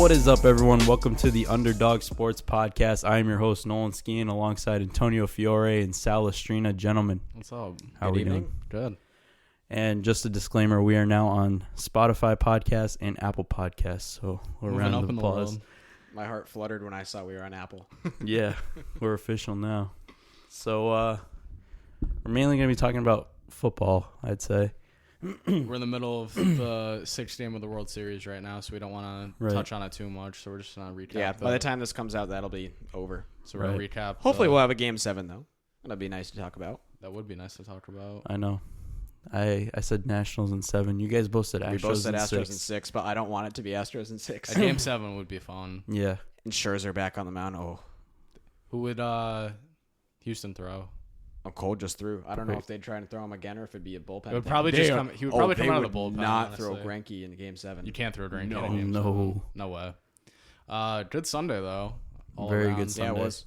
What is up, everyone? Welcome to the Underdog Sports Podcast. I am your host, Nolan Skeen, alongside Antonio Fiore and Sal Estrina. Gentlemen, what's up? How are we doing? Good. And just a disclaimer, we are now on Spotify Podcasts and Apple Podcasts. So we're Moving round up of in the applause. world. My heart fluttered when I saw we were on Apple. Yeah, we're official now. So we're mainly going to be talking about football, I'd say. We're in the middle of the sixth game of the World Series right now, so we don't want to touch on it too much. So we're just going to recap. Yeah, by the time this comes out, that'll be over. So we're going to recap. Hopefully we'll have a Game 7, though. That'll be nice to talk about. That would be nice to talk about. I know. I said Nationals in 7. You guys both said Astros in 6. We both said Astros in 6, but I don't want it to be Astros in 6. A Game 7 would be fun. Yeah. And Scherzer back on the mound. Oh. Who would Houston throw? Cole just threw. I don't know if they'd try and throw him again or if it'd be a bullpen. It would probably just come. He would probably come out of the bullpen. Not honestly. throw Greinke in Game 7. You can't throw Greinke No. in Game No. 7. No way. Good Sunday though. All Very around. good Sunday. Yeah, it was.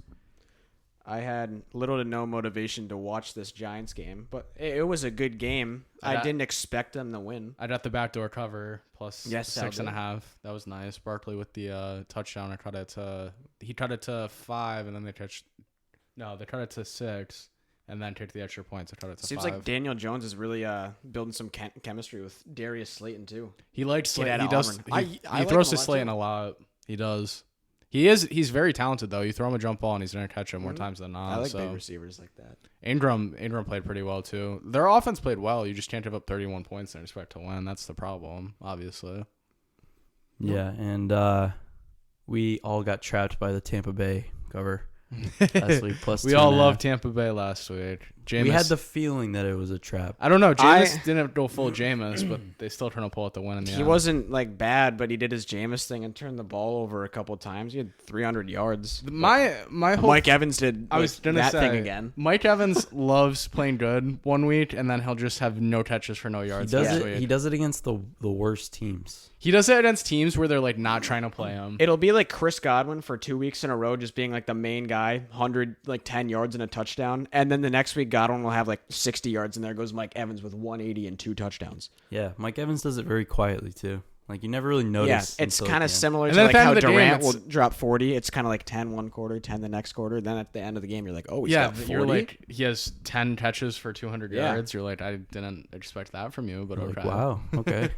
I had little to no motivation to watch this Giants game, but it was a good game. I didn't expect them to win. I got the backdoor cover plus Yes, 6.5. That was nice. Barkley with the touchdown. He cut it to 5, and then they cut it to 6, and then took the extra points. I cut it to 5. Seems like Daniel Jones is really building some chemistry with Darius Slayton too. He likes Slayton. He does. I He like throws him to a lot, Slayton too. a lot. He does. He's very talented though. You throw him a jump ball and he's gonna catch it more times than not. I like big receivers like that. Ingram played pretty well too. Their offense played well. You just can't give up 31 points and expect to win. That's the problem, obviously. Yeah, and we all got trapped by the Tampa Bay cover last week. Plus, We all loved Tampa Bay last week. Jameis, We had the feeling that it was a trap. I don't know. Jameis didn't go full Jameis, but they still trying to pull out the win in the end. He wasn't like bad, but he did his Jameis thing and turned the ball over a couple of times. He had 300 yards. My whole Mike Evans did. I was gonna that say, thing again. Mike Evans loves playing good one week, and then he'll just have no catches for no yards. He does it against the worst teams. He does it against teams where they're like not trying to play him. It'll be like Chris Godwin for 2 weeks in a row, just being like the main guy, 10 yards and a touchdown, and then the next week Godwin will have like 60 yards, and there goes Mike Evans with 180 and 2 touchdowns. Yeah, Mike Evans does it very quietly too. Like you never really notice. Yeah, it's kind of similar And to then like at the end how of the game, Durant will it's- drop 40. It's kind of like 10 one quarter, 10 the next quarter. Then at the end of the game, you're like, oh, he's got 40? You're like he has 10 catches for 200 Yeah. yards. You're like, I didn't expect that from you, but like, okay. wow, okay.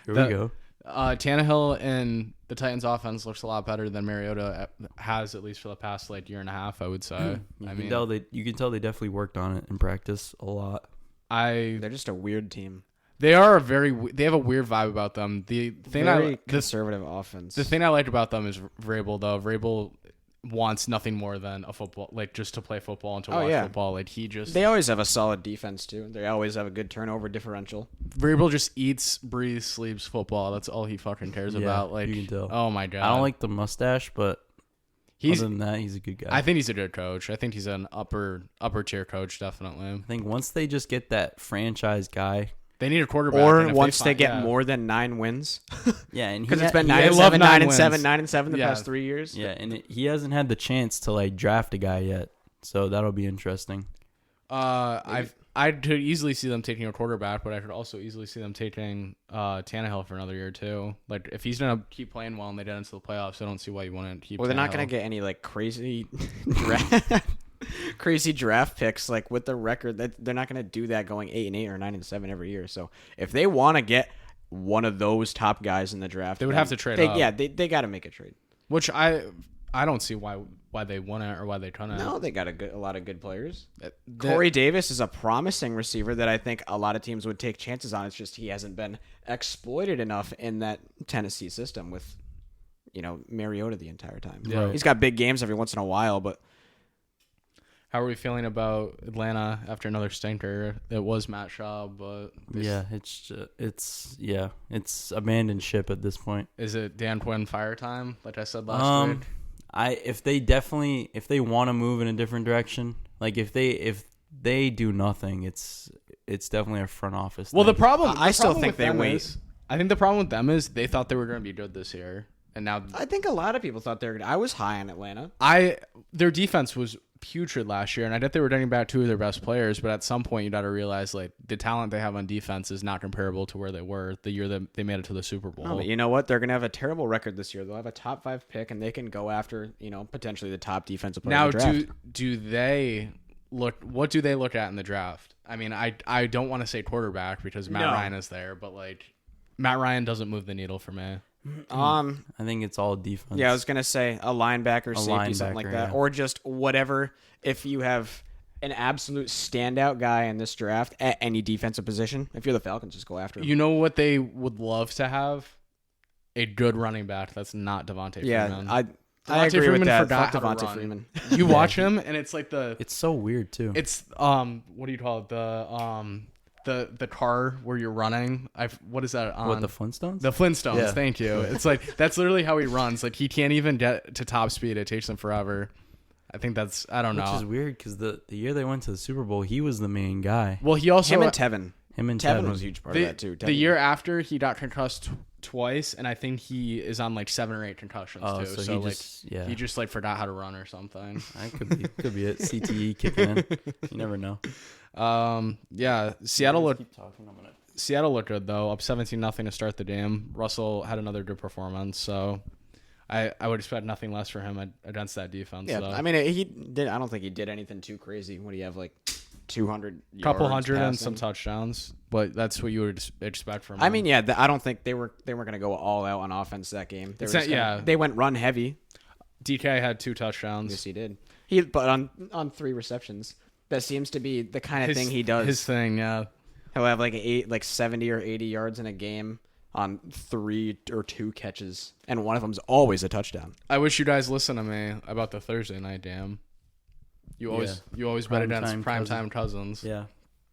Here we go. Tannehill and the Titans offense looks a lot better than Mariota has, at least for the past year and a half, I would say. You can tell they definitely worked on it in practice a lot. They're just a weird team. They have a weird vibe about them. The thing Very conservative offense. The thing I like about them is Vrabel, though. Vrabel wants nothing more than a football, just to play football and to watch football. They always have a solid defense too. They always have a good turnover differential. Vrabel just eats, breathes, sleeps football. That's all he fucking cares about. You can tell. Oh my god. I don't like the mustache, but other than that, he's a good guy. I think he's a good coach. I think he's an upper tier coach, definitely. I think once they just get that franchise guy. They need a quarterback. Or once they get more than 9 wins. Yeah, and because it's been 9 and 7 the past 3 years. Yeah, and he hasn't had the chance to draft a guy yet, so that'll be interesting. I could easily see them taking a quarterback, but I could also easily see them taking Tannehill for another year too. Like if he's gonna keep playing well and they get into the playoffs, I don't see why you wouldn't keep. Well, they're not gonna get any crazy draft picks with the record. They're not gonna do that going 8-8 or 9-7 every year. So if they want to get one of those top guys in the draft, they would have to trade up. Yeah, they got to make a trade. Which I don't see why they wouldn't or why they couldn't. No, they got a lot of good players. Corey Davis is a promising receiver that I think a lot of teams would take chances on. It's just he hasn't been exploited enough in that Tennessee system with, Mariota the entire time. Yeah. He's got big games every once in a while, but. How are we feeling about Atlanta after another stinker? It was Matt Schaub, but it's abandoned ship at this point. Is it Dan Quinn fire time? Like I said last week. If they want to move in a different direction, if they do nothing, it's definitely a front office. Well, thing. I still think they wait. I think the problem with them is they thought they were going to be good this year, and now I think a lot of people thought they were good. I was high on Atlanta. Their defense was putrid last year, and I bet they were getting back two of their best players, but at some point you got to realize like the talent they have on defense is not comparable to where they were the year that they made it to the Super Bowl. No, but you know what? They're gonna have a terrible record this year. They'll have a top 5 pick, and they can go after potentially the top defensive player Now, in the draft. do they look? What do they look at in the draft? I mean, I don't want to say quarterback because Matt Ryan is there, but like Matt Ryan doesn't move the needle for me. I think it's all defense. Yeah, I was gonna say a linebacker, safety, something like that, or just whatever. If you have an absolute standout guy in this draft at any defensive position, if you're the Falcons, just go after him. You know what they would love to have? A good running back that's not Devontae Freeman. I Devontae agree Freeman with that. forgot Fuck how to Devontae run. Freeman. You watch him, and it's like It's so weird too. it's what do you call it? The car where you're running. What is that on? What, the Flintstones? The Flintstones. Yeah. Thank you. It's like that's literally how he runs. Like he can't even get to top speed. It takes him forever. I think that's I don't know. Which is weird because the year they went to the Super Bowl, he was the main guy. Well, he also Him and Tevin. Tevin Tevin was a huge part of that too. The year after he got concussed twice, and I think he is on like 7 or 8 concussions too. So he like just, yeah. he just like forgot how to run or something. That could be it. CTE kicking in. You never know. Yeah, Seattle looked Keep talking. I'm gonna. Seattle looked good though, up 17-0 to start the game. Russell had another good performance, so I would expect nothing less for him against that defense. Yeah, so. I mean, he did. I don't think he did anything too crazy. What do you have, like 200 couple yards hundred and passing? some touchdowns, but that's what you would expect from him. I mean, yeah, I don't think they weren't going to go all out on offense that game. They were just they went run heavy. DK had 2 touchdowns. Yes, he did. But on 3 receptions. That seems to be the kind of thing he does. His thing, yeah. He'll have like 70 or 80 yards in a game on 3 or 2 catches, and one of them's always a touchdown. I wish you guys listened to me about the Thursday night game. You always bet against primetime cousins. Yeah.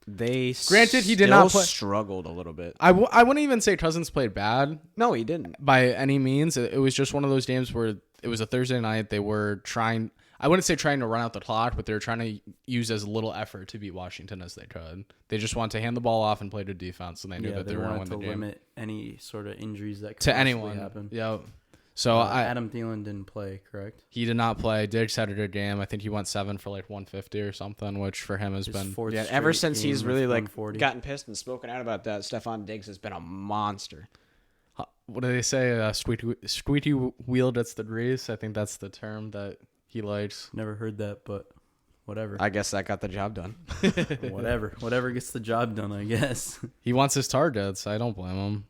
They Granted, he did not play. Struggled a little bit. I wouldn't even say Cousins played bad No, he didn't. by any means. It was just one of those games where it was a Thursday night. They were trying. I wouldn't say trying to run out the clock, but they were trying to use as little effort to beat Washington as they could. They just wanted to hand the ball off and play good defense, and they knew that they were going to win the game. Limit any sort of injuries that could To possibly anyone. happen. Yeah. So Adam Thielen didn't play, correct? he did not play. Diggs had a good game. I think he went 7 for like 150 or something, which for him has His been. fourth Yeah, ever straight since game he's with really like 140. gotten pissed and spoken out about that, Stephon Diggs has been a monster. What do they say? Squeaky wheel gets the grease. I think that's the term that he likes. Never heard that, but whatever. I guess that got the job done. Whatever gets the job done, I guess. He wants his targets. I don't blame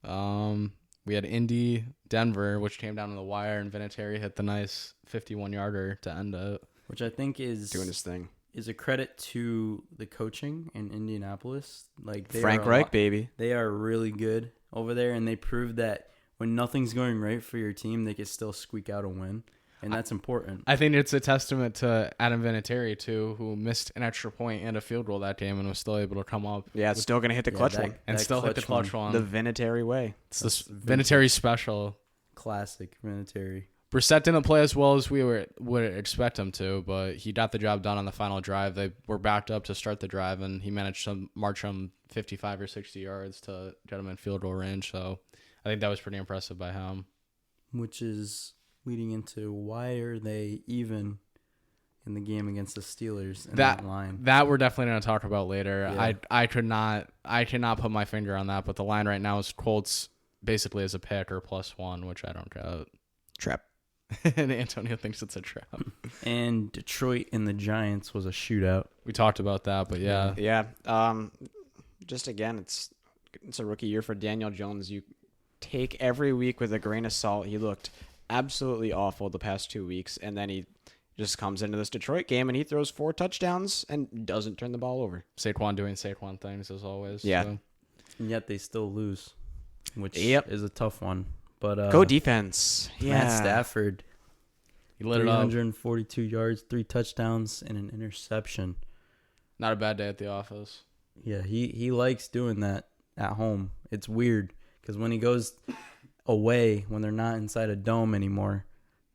him. We had Indy, Denver, which came down to the wire, and Vinatieri hit the nice 51-yarder to end it. Which I think is Doing his thing. is a credit to the coaching in Indianapolis. Like Frank Reich, baby. They are really good over there, and they proved that when nothing's going right for your team, they can still squeak out a win, and that's important. I think it's a testament to Adam Vinatieri, too, who missed an extra point and a field goal that game and was still able to come up. Yeah, it's still going to hit the clutch one. And still hit the clutch one. The Vinatieri way. It's the Vinatieri special. Classic Vinatieri. Brissett didn't play as well as we would expect him to, but he got the job done on the final drive. They were backed up to start the drive, and he managed to march them 55 or 60 yards to get them in field goal range. So I think that was pretty impressive by him. Which is leading into why are they even in the game against the Steelers in that line? That we're definitely going to talk about later. Yeah. I cannot put my finger on that, but the line right now is Colts basically as a pick or +1, which I don't get. Trap. And Antonio thinks it's a trap. And Detroit and the Giants was a shootout. We talked about that, but yeah. Yeah. Just again, it's a rookie year for Daniel Jones. You take every week with a grain of salt. He looked absolutely awful the past 2 weeks, and then he just comes into this Detroit game and he throws 4 touchdowns and doesn't turn the ball over. Saquon doing Saquon things as always. Yeah. So. And yet they still lose, which Yep. is a tough one. But Go defense. Matt Stafford, He lit it up. 342 yards, 3 touchdowns, and an interception. Not a bad day at the office. Yeah, he likes doing that at home. It's weird because when he goes away, when they're not inside a dome anymore,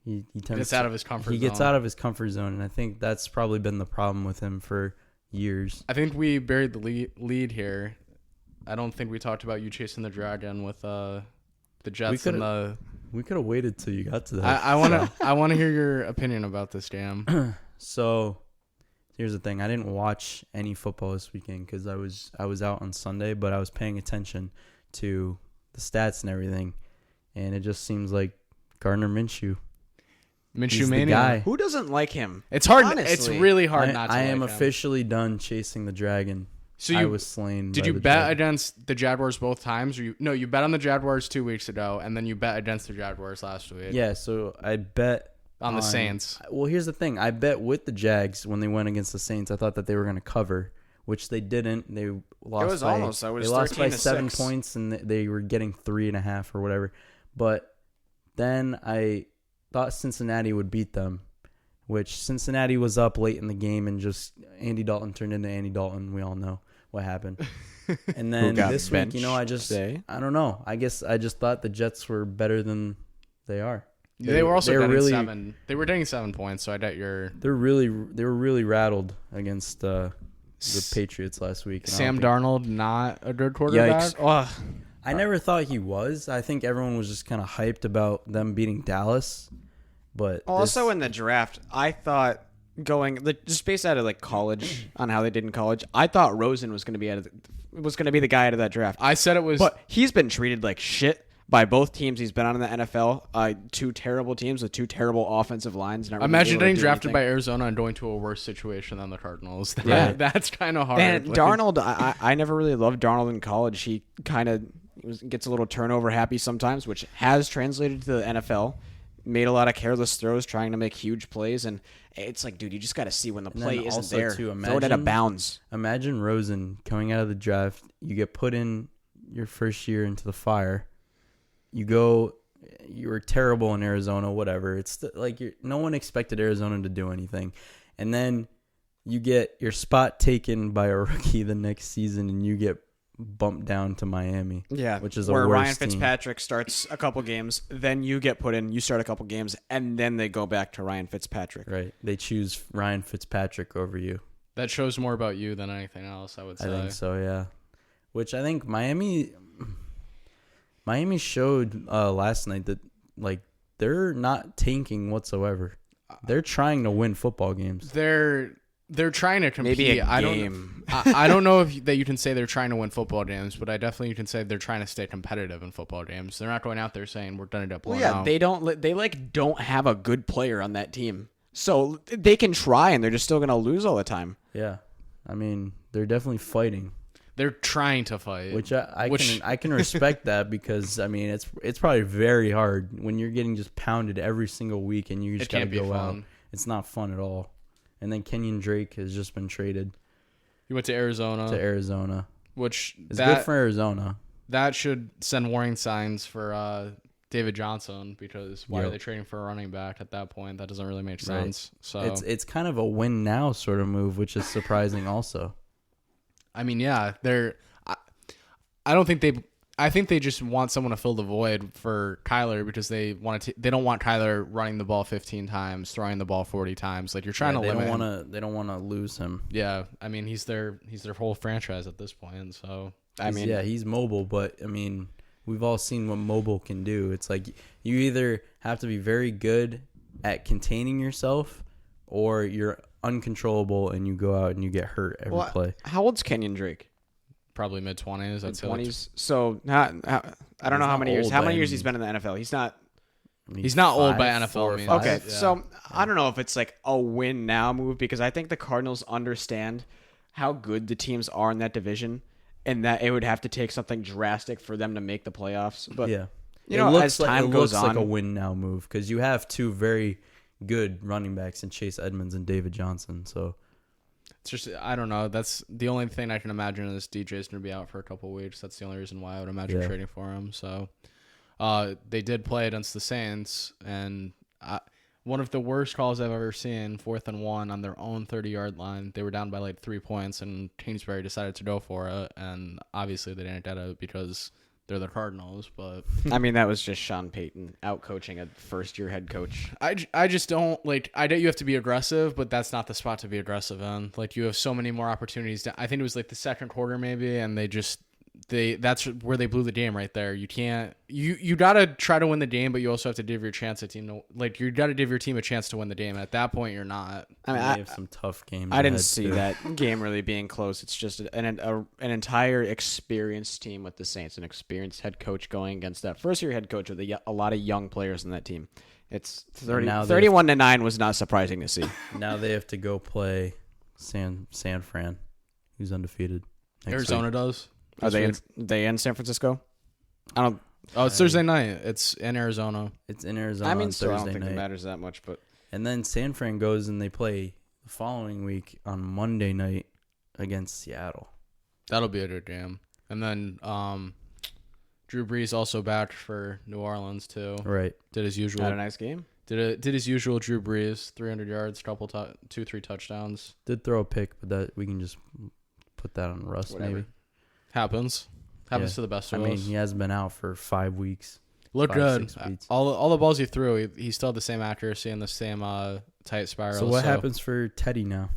he gets out of his comfort zone. He gets out of his comfort zone, and I think that's probably been the problem with him for years. I think we buried the lead here. I don't think we talked about you chasing the dragon with the Jets and the. We could have waited till you got to that. I want to hear your opinion about this game. So here's the thing. I didn't watch any football this weekend because I was out on Sunday, but I was paying attention to the stats and everything, and it just seems like Gardner Minshew. Minshew He's the mania. guy. Who doesn't like him? It's hard. Honestly. It's really hard not to. I like am him. officially done chasing the dragon. So I you was slain. did by you the bet dragon. against the Jaguars both times? Or you bet on the Jaguars 2 weeks ago, and then you bet against the Jaguars last week. Yeah, so I bet on the Saints. Well, here's the thing. I bet with the Jags when they went against the Saints. I thought that they were going to cover, which they didn't. They lost. It was by, almost. It was they lost by 7 13-6. points, and they were getting 3.5 or whatever. But then I thought Cincinnati would beat them, which Cincinnati was up late in the game, and just Andy Dalton turned into Andy Dalton. We all know what happened. And then this week, I don't know. I guess I just thought the Jets were better than they are. They were also getting really 7. They were getting 7 points, so I doubt you're. They were really rattled against the Patriots last week. Sam Darnold, not a good quarterback. Yikes. I never thought he was. I think everyone was just kind of hyped about them beating Dallas. But also in the draft, I thought just based out of like college on how they did in college, I thought Rosen was going to be the guy out of that draft. I said it was, but he's been treated like shit by both teams he's been on in the NFL. 2 terrible teams with 2 terrible offensive lines. Imagine getting drafted by Arizona and going to a worse situation than the Cardinals. Yeah, that's kind of hard. And Darnold, I never really loved Darnold in college. He kind of gets a little turnover happy sometimes, which has translated to the NFL. Made a lot of careless throws, trying to make huge plays, and it's like, dude, you just got to see when the play isn't there. Throw it out of bounds. Imagine Rosen coming out of the draft. You get put in your first year into the fire. You were terrible in Arizona, whatever. It's no one expected Arizona to do anything. And then you get your spot taken by a rookie the next season, and you get bumped down to Miami. Yeah, which is where a worse Ryan Fitzpatrick team. starts a couple games, then you get put in, you start a couple games, and then they go back to Ryan Fitzpatrick. Right. They choose Ryan Fitzpatrick over you. That shows more about you than anything else, I would say. I think so, yeah. Which I think Miami showed last night that they're not tanking whatsoever. They're trying to win football games. They're trying to compete. Maybe a game. I don't know that you can say they're trying to win football games, but I definitely can say they're trying to stay competitive in football games. They're not going out there saying we're going to get blown out. They don't have a good player on that team, so they can try and they're just still going to lose all the time. Yeah, I mean they're definitely fighting. They're trying to fight, which I can respect that because I mean it's probably very hard when you're getting just pounded every single week and you just got to go out. It's not fun at all. And then Kenyon Drake has just been traded. He went to Arizona. Which is good for Arizona. That should send warning signs for David Johnson, because why are they trading for a running back at that point? That doesn't really make sense. Right. So it's kind of a win now sort of move, which is surprising also. I mean, yeah, I don't think I think they just want someone to fill the void for Kyler because they don't want Kyler running the ball 15 times, throwing the ball 40 times. Like, you're trying to limit him. They don't want to lose him. Yeah, I mean, he's their whole franchise at this point. So he's mobile, but I mean, we've all seen what mobile can do. It's like you either have to be very good at containing yourself, or you're uncontrollable and you go out and you get hurt every play. How old's Kenyon Drake? Probably mid-20s. Mid-20s. So I don't know how many years. How many years he's been in the NFL? He's not old by NFL means. Okay, so I don't know if it's like a win now move, because I think the Cardinals understand how good the teams are in that division, and that it would have to take something drastic for them to make the playoffs. But as time goes on, it looks like a win now move because you have 2 very good running backs in Chase Edmonds and David Johnson. So it's just, I don't know. That's the only thing I can imagine is DJ's going to be out for a couple of weeks. That's the only reason why I would imagine trading for him. So they did play against the Saints, and one of the worst calls I've ever seen, 4th and 1 on their own 30-yard line. They were down by like 3 points, and Kingsbury decided to go for it. And obviously they didn't get it because they're the Cardinals. But I mean, that was just Sean Payton out-coaching a first-year head coach. I just don't, like, I know you have to be aggressive, but that's not the spot to be aggressive in. Like, you have so many more opportunities. I think it was like the second quarter maybe, and they just that's where they blew the game right there. You can't you gotta try to win the game, but you also have to give your chance a team to, like, you gotta give your team a chance to win the game. And at that point, you're not. I mean, They have some tough games. I didn't ahead, see too. that game really being close. It's just an entire experienced team with the Saints, an experienced head coach going against that first-year head coach with a lot of young players in that team. It's 31-9 was not surprising to see. Now they have to go play San Fran, who's undefeated. Arizona week. does. Are they in San Francisco? I don't. Oh, it's Thursday night. It's in Arizona. It's in Arizona. I mean, on still, I Thursday don't think night. it matters that much, but And then San Fran goes and they play the following week on Monday night against Seattle. That'll be a good game. And then Drew Brees also back for New Orleans too. Right. Did his usual. had a nice game. Did his usual Drew Brees, 300 yards, 2-3 touchdowns. Did throw a pick, but that we can just put that on Russ Whatever. maybe. Happens Yeah. to the best I of mean, us. he hasn't been out for 5 weeks. Looked 5, good. 6 weeks. All the balls he threw, he still had the same accuracy and the same tight spiral. So what happens for Teddy now?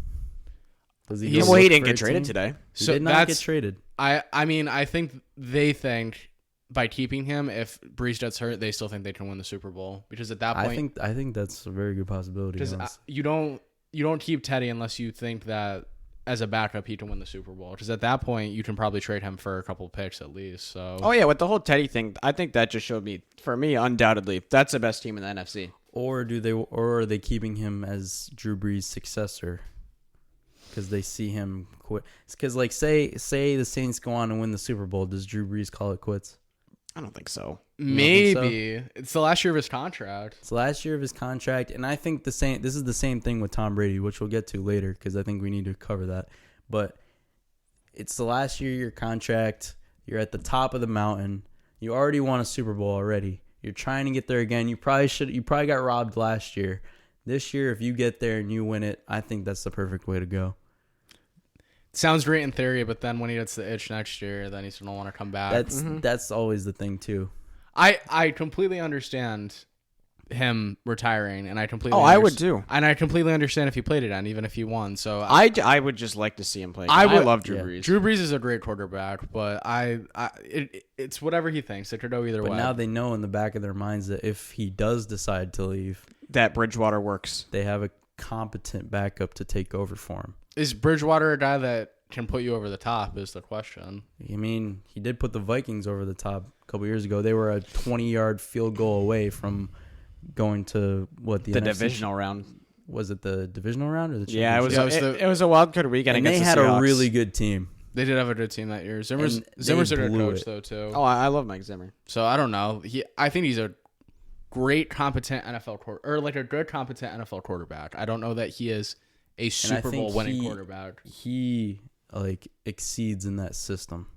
Does he? go Well, he look didn't for get a traded team? today. He So did not get traded. I mean, I think they think by keeping him, if Brees gets hurt, they still think they can win the Super Bowl, because at that point, I think that's a very good possibility. because honestly. you don't keep Teddy unless you think that as a backup he can win the Super Bowl, because at that point you can probably trade him for a couple picks at least. So Oh yeah, with the whole Teddy thing, I think that just showed me, for me, undoubtedly, that's the best team in the NFC. Or are they keeping him as Drew Brees' successor? Because they see him quit. Because like say the Saints go on and win the Super Bowl, does Drew Brees call it quits? I don't think so. maybe it's the last year of his contract. It's the last year of his contract, and I think this is the same thing with Tom Brady, which we'll get to later because I think we need to cover that. But it's the last year of your contract. You're at the top of the mountain. You already won a Super Bowl already. You're trying to get there again. You probably got robbed last year. This year, if you get there and you win it, I think that's the perfect way to go. Sounds great in theory, but then when he gets the itch next year, then he's gonna want to come back. That's always the thing too. I completely understand him retiring, and I completely I would too. and I completely understand if he played again, even if he won. So I would just like to see him play. I I would- love Drew yeah. Brees. Drew Brees is a great quarterback, but it's whatever he thinks. It could go either But way. now they know in the back of their minds that if he does decide to leave, That Bridgewater works. they have a competent backup to take over for him. Is Bridgewater a guy that can put you over the top? Is the question. I mean, he did put the Vikings over the top a couple years ago. They were a 20-yard field goal away from going to The NFC divisional round. Was it the divisional round or the Yeah, it championship? was. It was a wild card weekend And they against had the a Seahawks. really good team. They did have a good team that year. Zimmer's And they a good blew coach it. though too. Oh, I love Mike Zimmer. So I don't know. I think he's a great, competent a good, competent NFL quarterback. I don't know that he is a Super think Bowl winning he- quarterback. He exceeds in that system.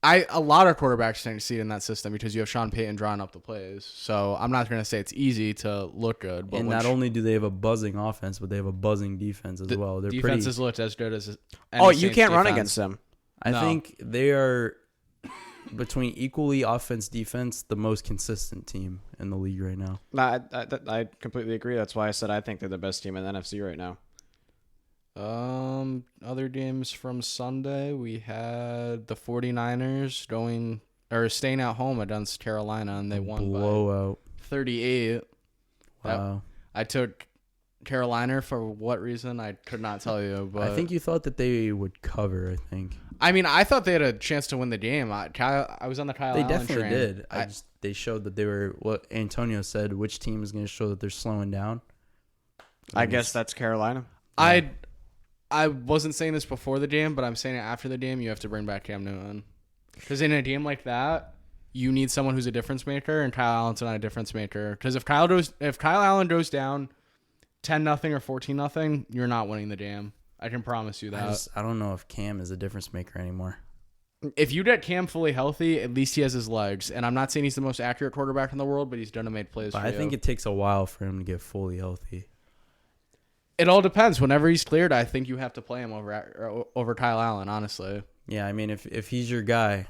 A lot of quarterbacks can succeed in that system because you have Sean Payton drawing up the plays. So I'm not going to say it's easy to look good, but And not only do they have a buzzing offense, but they have a buzzing defense as well. They're defenses pretty. looked as good as. Oh, you can't run against them. I No. think they are between equally offense defense the most consistent team in the league right now. No, I completely agree. That's why I said I think they're the best team in the NFC right now. Other games from Sunday, we had the 49ers staying at home against Carolina, and they won Blowout. by 38. Wow. I took Carolina for what reason? I could not tell you, but I think you thought that they would cover. I think I mean, I thought they had a chance to win the game. I was on the Kyle they Allen definitely train. did. They showed that they were what Antonio said. Which team is going to show that they're slowing down? I guess that's Carolina. I wasn't saying this before the game, but I'm saying it after the game. You have to bring back Cam Newton, because in a game like that, you need someone who's a difference maker, and Kyle Allen's not a difference maker. Because if Kyle Allen goes down 10-0 or 14-0, you're not winning the game. I can promise you that. I don't know if Cam is a difference maker anymore. If you get Cam fully healthy, at least he has his legs. And I'm not saying he's the most accurate quarterback in the world, but he's done to make plays. But for I you. think it takes a while for him to get fully healthy. It all depends. Whenever he's cleared, I think you have to play him over Kyle Allen, honestly. Yeah, I mean, if he's your guy,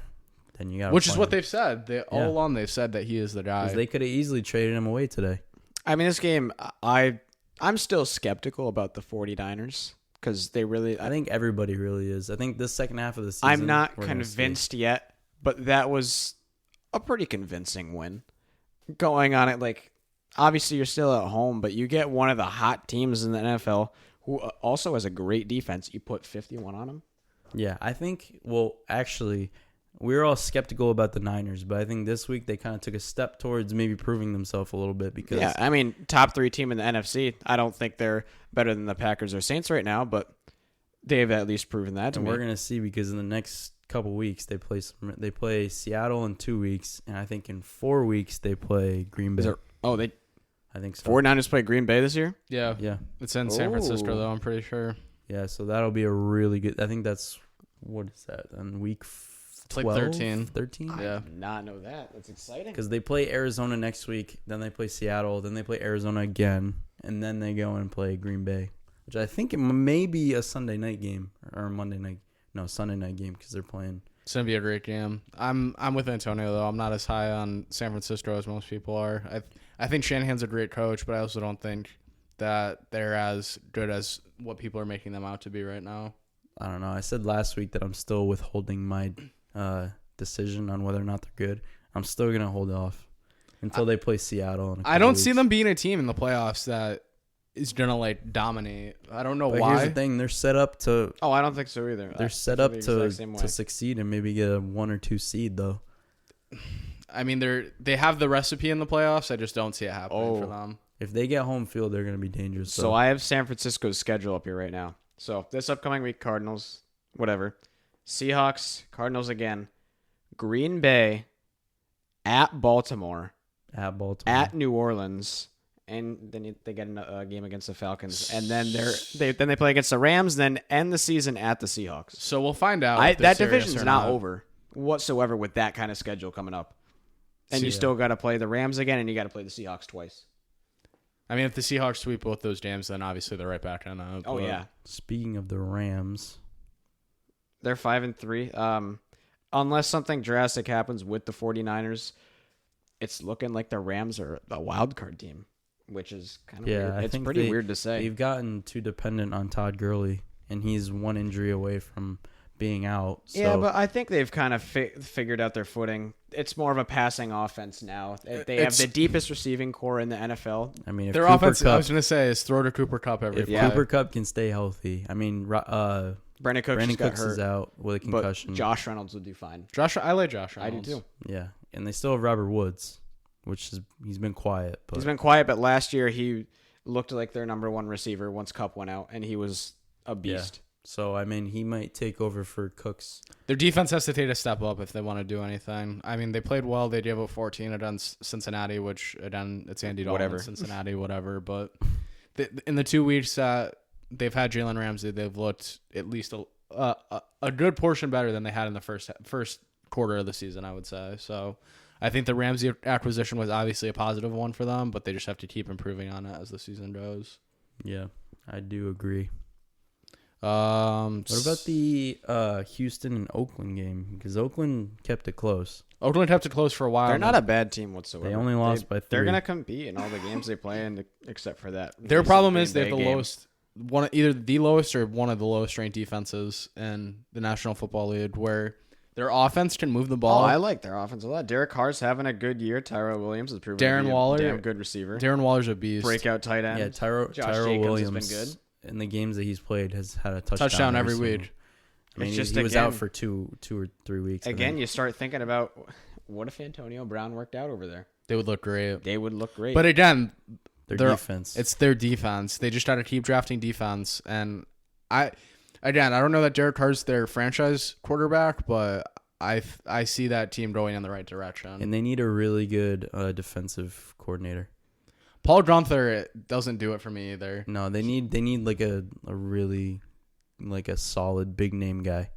then you got. Which is what they've said. All Yeah. along they've said that he is the guy. They could have easily traded him away today. I mean, this game, I'm still skeptical about the 49ers because they really. I think everybody really is. I think this second half of the season, I'm not we're gonna see. convinced yet but that was a pretty convincing win. Going on it, like, obviously you're still at home, but you get one of the hot teams in the NFL who also has a great defense. You put 51 on them. Yeah, I think, well, actually, we were all skeptical about the Niners, but I think this week they kind of took a step towards maybe proving themselves a little bit because Yeah, I mean, top 3 team in the NFC. I don't think they're better than the Packers or Saints right now, but they've at least proven that to me. we're going to see because in the next couple weeks they play Seattle in 2 weeks, and I think in 4 weeks they play Green Bay. I think so. 49ers play Green Bay this year? Yeah. Yeah. It's in San Francisco, though, I'm pretty sure. Yeah, so that'll be a really good. I think that's, what is that, on week 12? It's like 13. 13? Yeah. I did not know that. That's exciting. Because they play Arizona next week, then they play Seattle, then they play Arizona again, and then they go and play Green Bay, which I think it may be a Sunday night game or Monday night. No, Sunday night game because they're playing. It's going to be a great game. I'm with Antonio, though. I'm not as high on San Francisco as most people are. I think Shanahan's a great coach, but I also don't think that they're as good as what people are making them out to be right now. I don't know. I said last week that I'm still withholding my decision on whether or not they're good. I'm still going to hold off until they play Seattle. I don't see them being a team in the playoffs that is going to, like, dominate. I don't know why. Here's the thing. They're set up to... Oh, I don't think so either. They're set up to succeed and maybe get a 1 or 2 seed, though. I mean, they have the recipe in the playoffs. I just don't see it happening for them. If they get home field, they're going to be dangerous. So I have San Francisco's schedule up here right now. So this upcoming week, Cardinals, whatever. Seahawks, Cardinals again. Green Bay, at Baltimore, at New Orleans, and then they get a game against the Falcons, and then they play against the Rams, then end the season at the Seahawks. So we'll find out. That division's not over whatsoever with that kind of schedule coming up, and you still got to play the Rams again, and you got to play the Seahawks twice. I mean, if the Seahawks sweep both those games, then obviously they're right back in. Oh yeah. Speaking of the Rams, they're 5-3. Unless something drastic happens with the 49ers, it's looking like the Rams are a wild card team, which is kind of weird. It's pretty weird to say. They've gotten too dependent on Todd Gurley, and he's one injury away from being out. So. Yeah, but I think they've kind of figured out their footing. It's more of a passing offense now. They have the deepest receiving core in the NFL. I mean, if their offense, I was going to say, is throw to Cooper Kupp every play. If Cooper Kupp can stay healthy, I mean, Brandon Cooks is out with a concussion. But Josh Reynolds will do fine. I like Josh Reynolds. I do too. Yeah, and they still have Robert Woods, he's been quiet. But he's been quiet, but last year he looked like their number one receiver once Kupp went out, and he was a beast. Yeah. So, I mean, he might take over for Cooks. Their defense has to take a step up if they want to do anything. I mean, they played well. They gave up 14 against Cincinnati, which, again, it's Andy Dalton in Cincinnati, whatever. But in the 2 weeks that they've had Jalen Ramsey, they've looked at least a good portion better than they had in the first quarter of the season, I would say. So I think the Ramsey acquisition was obviously a positive one for them, but they just have to keep improving on it as the season goes. Yeah, I do agree. What about the Houston and Oakland game? Because Oakland kept it close. Oakland kept it close for a while. They're not a bad team whatsoever. They only lost by 3. They're going to compete in all the games they play in, except for that. Their problem is they have the lowest, either the lowest or one of the lowest ranked defenses in the National Football League, where their offense can move the ball. Oh, I like their offense a lot. Derek Carr's having a good year. Tyrell Williams has proven to be a damn good receiver. Darren Waller's a beast. Breakout tight end. Yeah, Tyrell Williams has been good. In the games that he's played has had a touchdown every week. I mean, he was out for 2 or 3 weeks. Again, you start thinking about what if Antonio Brown worked out over there? They would look great. But again, their defense. It's their defense. They just got to keep drafting defense. And I don't know that Derek Carr's their franchise quarterback, but I see that team going in the right direction. And they need a really good defensive coordinator. Paul Gunther doesn't do it for me either. No, they need like a really like a solid big name guy.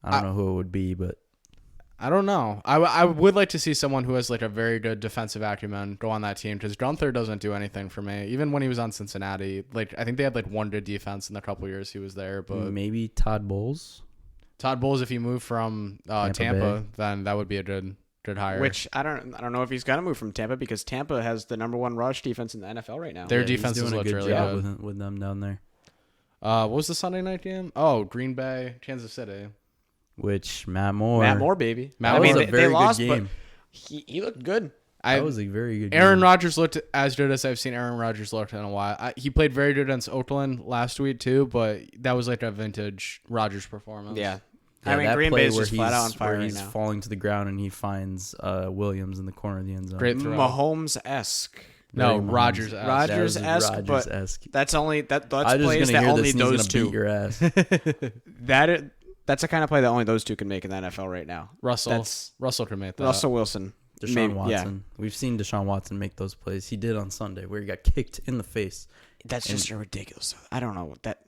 I don't know who it would be, but I don't know. I would like to see someone who has like a very good defensive acumen go on that team, because Gunther doesn't do anything for me. Even when he was on Cincinnati, like I think they had like one good defense in the couple years he was there. But maybe Todd Bowles. If he moved from Tampa, then that would be a good hire. Which I don't know if he's gonna move from Tampa, because Tampa has the number one rush defense in the NFL right now. Their defense is doing a good really job good with them down there. What was the Sunday night game? Oh, Green Bay, Kansas City. which Matt Matt Moore, baby. That was a very good lost, game. but he looked good. That was a very good Aaron game. Rodgers looked as good as I've seen Aaron Rodgers look in a while. He played very good against Oakland last week too, but that was like a vintage Rodgers performance. Yeah. Yeah, I mean, that Green play Bay's where just flat out on he's fire where right he's now. falling to the ground and he finds Williams in the corner of the end zone. Great throw. Mahomes-esque. No, Very Mahomes. Rodgers. Rodgers-esque, but Rodgers-esque. that's only that's I was plays just gonna that hear only this and he's those gonna beat two. your ass. That's a kind of play that only those two can make in the NFL right now. Russell can make that. Russell Wilson. Deshaun Maybe, Watson. Yeah. We've seen Deshaun Watson make those plays. He did on Sunday where he got kicked in the face. That's just ridiculous. I don't know what that.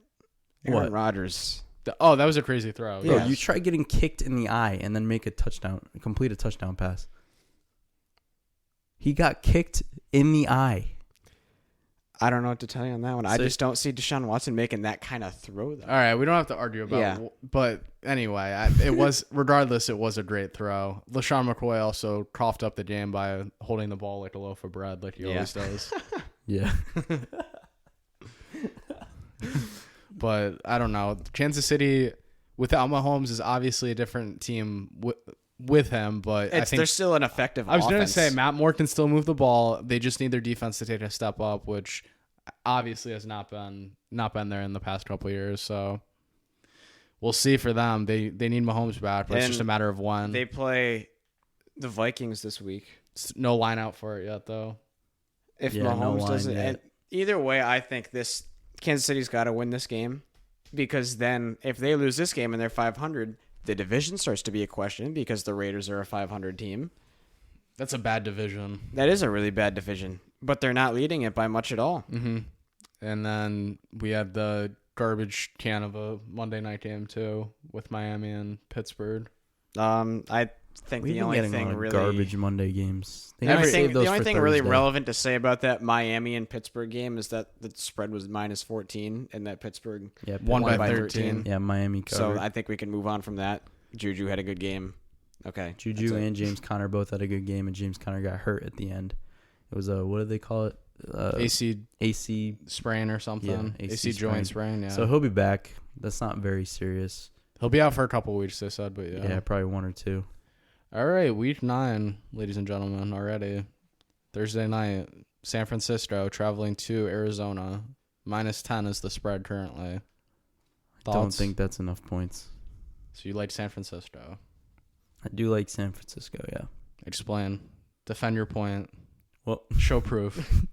What? Aaron Rodgers. that was a crazy throw. Bro, Yeah. you try getting kicked in the eye and then complete a touchdown pass. He got kicked in the eye. I don't know what to tell you on that one. I So- just don't see Deshaun Watson making that kind of throw, though. All right, we don't have to argue about Yeah. it. But anyway, it was regardless, it was a great throw. LaShawn McCoy also coughed up the game by holding the ball like a loaf of bread, like he always does. Yeah. But I don't know. Kansas City without Mahomes is obviously a different team with him, but I think they're still an effective I was going to offense. say Matt Moore can still move the ball. They just need their defense to take a step up, which obviously has not been there in the past couple of years. So we'll see for them. They need Mahomes back, but it's And just a matter of when. They play the Vikings this week. No line out for it yet, though. If Yeah, no Mahomes line doesn't, yet. and either way, I think this Kansas City's got to win this game, because then if they lose this game and they're 500, the division starts to be a question because the Raiders are a 500 team. That's a bad division. That is a really bad division, but they're not leading it by much at all. Mm-hmm. And then we had the garbage can of a Monday night game too with Miami and Pittsburgh. I think We've the been only getting a thing lot of really garbage Monday games. They The only gotta save thing, those the only for thing really Thursday. relevant to say about that Miami and Pittsburgh game is that the spread was -14 and that Pittsburgh Yeah, Won won by by 13. Yeah, Miami covered. So I think we can move on from that. Juju had a good game. Okay. Juju that's it. and James Conner both had a good game, and James Conner got hurt at the end. It was a, what do they call it? AC. Sprain or something. Yeah, AC joint sprain. Yeah. So he'll be back. That's not very serious. He'll be out for a couple weeks, they said, but Yeah, probably 1 or 2. All right, week 9, ladies and gentlemen, already. Thursday night, San Francisco traveling to Arizona. -10 is the spread currently. Don't Thoughts? think that's enough points. So you like San Francisco. I do like San Francisco, yeah. Explain. Defend your point. Well, Show proof.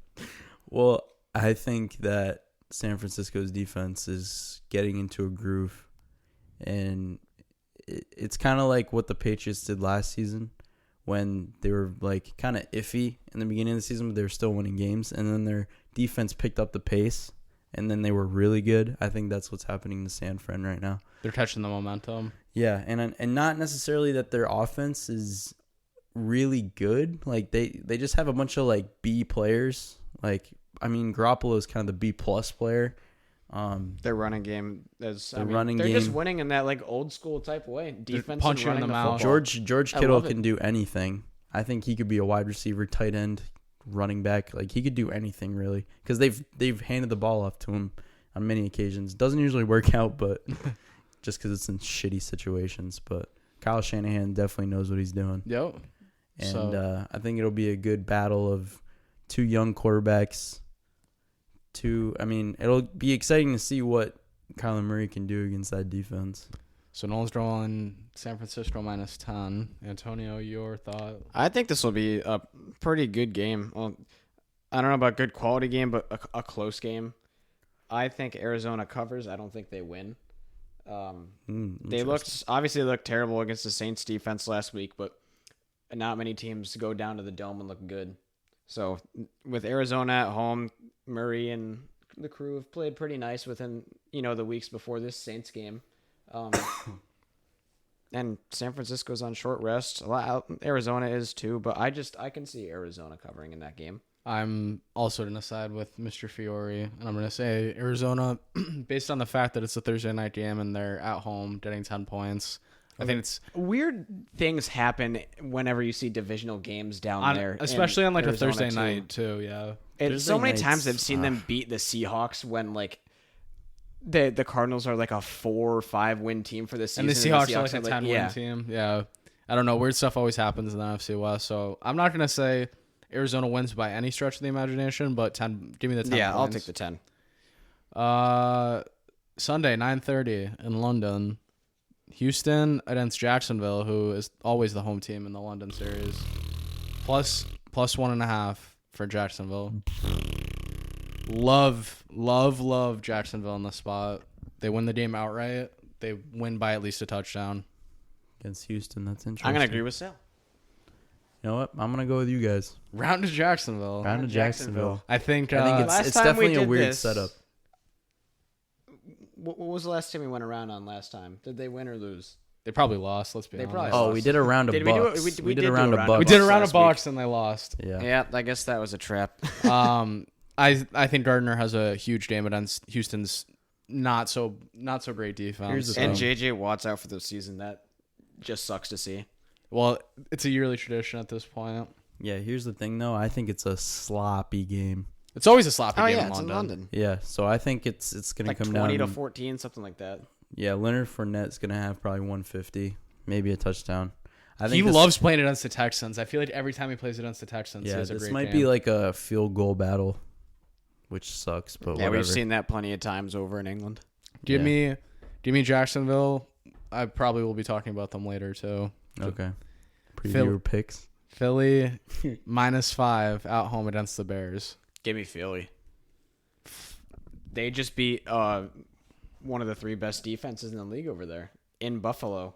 Well, I think that San Francisco's defense is getting into a groove, and it's kind of like what the Patriots did last season when they were like kind of iffy in the beginning of the season, but they were still winning games, and then their defense picked up the pace, and then they were really good. I think that's what's happening to San Fran right now. They're catching the momentum. Yeah, and not necessarily that their offense is really good. Like they just have a bunch of like B players. Like I mean, Garoppolo is kind of the B plus player. Their running game is. Their running they're game- just winning in that like old school type way. Defense punch you in and the running mouth. football. George I Kittle love it. can do anything. I think he could be a wide receiver, tight end, running back. Like he could do anything really, because they've handed the ball off to him on many occasions. Doesn't usually work out, but just because it's in shitty situations. But Kyle Shanahan definitely knows what he's doing, Yep. and I think it'll be a good battle of two young quarterbacks. It'll be exciting to see what Kyler Murray can do against that defense. So Nolan's drawing San Francisco -10. Antonio, your thought? I think this will be a pretty good game. Well, I don't know about good quality game, but a close game. I think Arizona covers. I don't think they win. They obviously looked terrible against the Saints defense last week, but not many teams go down to the Dome and look good. So with Arizona at home, Murray and the crew have played pretty nice within the weeks before this Saints game. And San Francisco's on short rest. Arizona is too, but I can see Arizona covering in that game. I'm also going to side with Mr. Fiore, and I'm going to say Arizona, based on the fact that it's a Thursday night game and they're at home getting 10 points. I think it's Weird things happen whenever you see divisional games down there, especially in on like Arizona, a Thursday too. night too. Yeah, And Thursday so many nights, times I've seen them beat the Seahawks when like the Cardinals are like a 4 or 5 win team for this season. And the Seahawks are like a are 10 win team. Yeah. I don't know. Weird stuff always happens in the NFC West. So I'm not going to say Arizona wins by any stretch of the imagination, but 10. Give me the 10 Yeah, points. I'll take the 10. Sunday, 9:30 in London. Houston against Jacksonville, who is always the home team in the London series. Plus 1.5 for Jacksonville. Love Jacksonville in the spot. They win the game outright. They win by at least a touchdown. Against Houston, that's interesting. I'm going to agree with Sal. You know what? I'm going to go with you guys. Round to Jacksonville. Round to Jacksonville. I think it's time we definitely a did weird this- setup. What was the last time we went around on last time? Did they win or lose? they probably lost. Let's be They honest. probably Oh, lost. we did a round of Did we do it? Bucks. We did did a do round a of round of Bucks. We did a round last of Bucks and they lost. Yeah. Yeah, I guess that was a trap. I think Gardner has a huge game against Houston's not so great defense. Here's the And thing. JJ Watt's out for the season. That just sucks to see. Well, it's a yearly tradition at this point. Yeah, here's the thing, though. I think it's a sloppy game. It's always a sloppy game it's in London. Yeah, so I think it's going to Like come 20 down. to 14, something like that. Yeah, Leonard Fournette's going to have probably 150, maybe a touchdown. I think He this- loves playing against the Texans. I feel like every time he plays against the Texans, he Yeah, has a this great might game. be like a field goal battle, which sucks, but Yeah, whatever. we've seen that plenty of times over in England. Give me Jacksonville. I probably will be talking about them later too. Okay. Preview Phil- your picks. Philly -5 at home against the Bears. Give me Philly. They just beat one of the 3 best defenses in the league over there in Buffalo.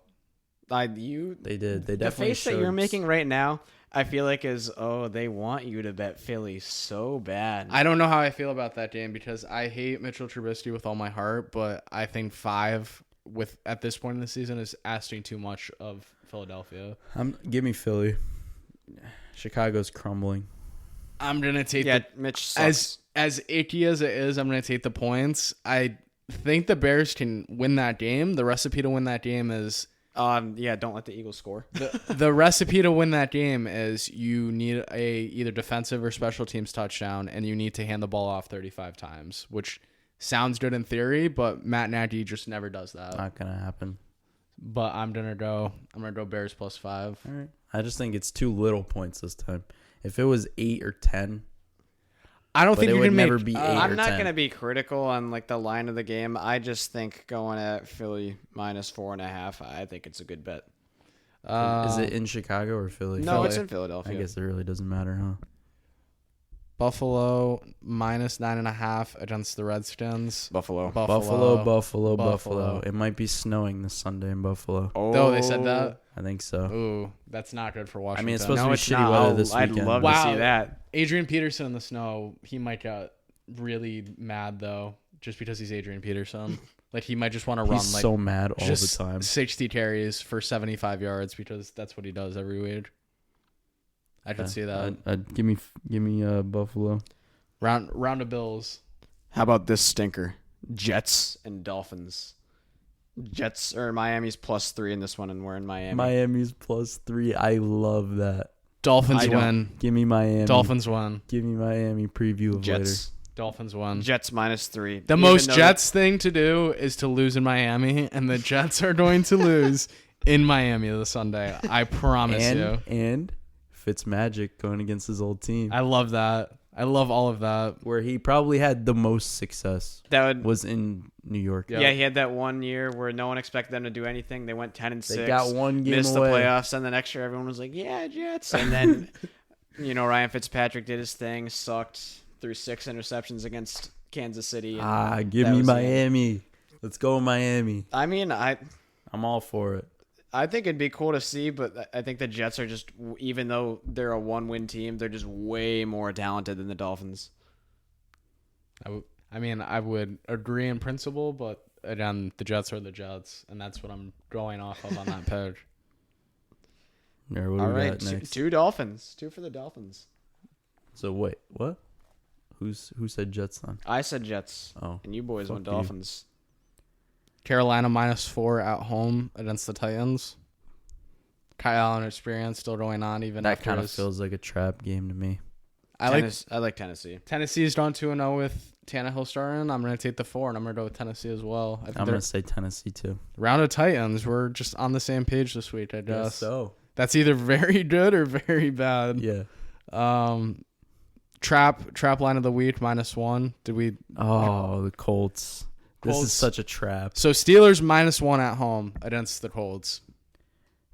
They did. They The definitely face that you're making right now, I feel like is, they want you to bet Philly so bad. I don't know how I feel about that game because I hate Mitchell Trubisky with all my heart, but I think 5 at this point in the season is asking too much of Philadelphia. Give me Philly. Chicago's crumbling. I'm gonna take Mitch sucks. as icky as it is. I'm gonna take the points. I think the Bears can win that game. The recipe to win that game is Don't let the Eagles score. the recipe to win that game is you need a either defensive or special teams touchdown, and you need to hand the ball off 35 times, which sounds good in theory, but Matt Nagy just never does that. Not going to happen. But I'm gonna go Bears +5. All right. I just think it's too little points this time. If it was 8 or 10, I don't But think it you would can never make. be 8 I'm or not 10. going to be critical on like the line of the game. I just think going at Philly -4.5, I think it's a good bet. is it in Chicago or Philly? No, Philly. it's in Philadelphia. I guess it really doesn't matter, huh? Buffalo -9.5 against the Redskins. Buffalo. Buffalo. It might be snowing this Sunday in Buffalo. Oh, they said that. I think so. Ooh, that's not good for I Washington. mean, it's supposed No, to be it's shitty not. weather this I'd weekend. love but- to Wow. see that. Adrian Peterson in the snow. He might get really mad though, just because he's Adrian Peterson. Like he might just want to run He's like so mad all the just time. 60 carries for 75 yards because that's what he does every week. I could see that. Give me Buffalo. Round of Bills. How about this stinker? Jets and Dolphins. Jets or Miami's +3 in this one, and we're in Miami. Miami's +3. I love that. Dolphins I don't- win. Give me Miami. Dolphins win. Give me Miami. Preview of Jets. Dolphins win. Jets -3. The Even most though Jets thing to do is to lose in Miami, and the Jets are going to lose in Miami this Sunday. I promise later. you. And Fitzmagic going against his old team, I love that. I love all of that. where he probably had the most success that would. was in New York. Yeah. Yeah, he had that one year where no one expected them to do anything. They went 10-6. They got one game missed away. the playoffs, and the next year everyone was like, "Yeah, Jets." And then, Ryan Fitzpatrick did his thing, sucked, threw 6 interceptions against Kansas City. And Give that me was the end. Miami. Let's go Miami. I mean, I'm all for it. I think it'd be cool to see, but I think the Jets are just, even though they're a 1-win team, they're just way more talented than the Dolphins. I would agree in principle, but again, the Jets are the Jets, and that's what I'm going off of on that page. All right, what All do we right, got next? 2 Dolphins. 2 for the Dolphins. So wait, what? Who said Jets then? I said Jets, Oh, and you boys fuck went you. Dolphins. Carolina -4 at home against the Titans. Kyle Allen experience still going on, even that after kind of his- feels like a trap game to me. I like Tennessee. Tennessee's gone 2-0 with Tannehill starting. I'm going to take the 4, and I'm going to go with Tennessee as well. I think I'm going to say Tennessee too. round of Titans. We're just on the same page this week, I guess. Guess so. That's either very good or very bad. Yeah. Trap line of the week -1. Did we? Oh, the Colts. This Colts. is such a trap. So Steelers -1 at home against the Colts.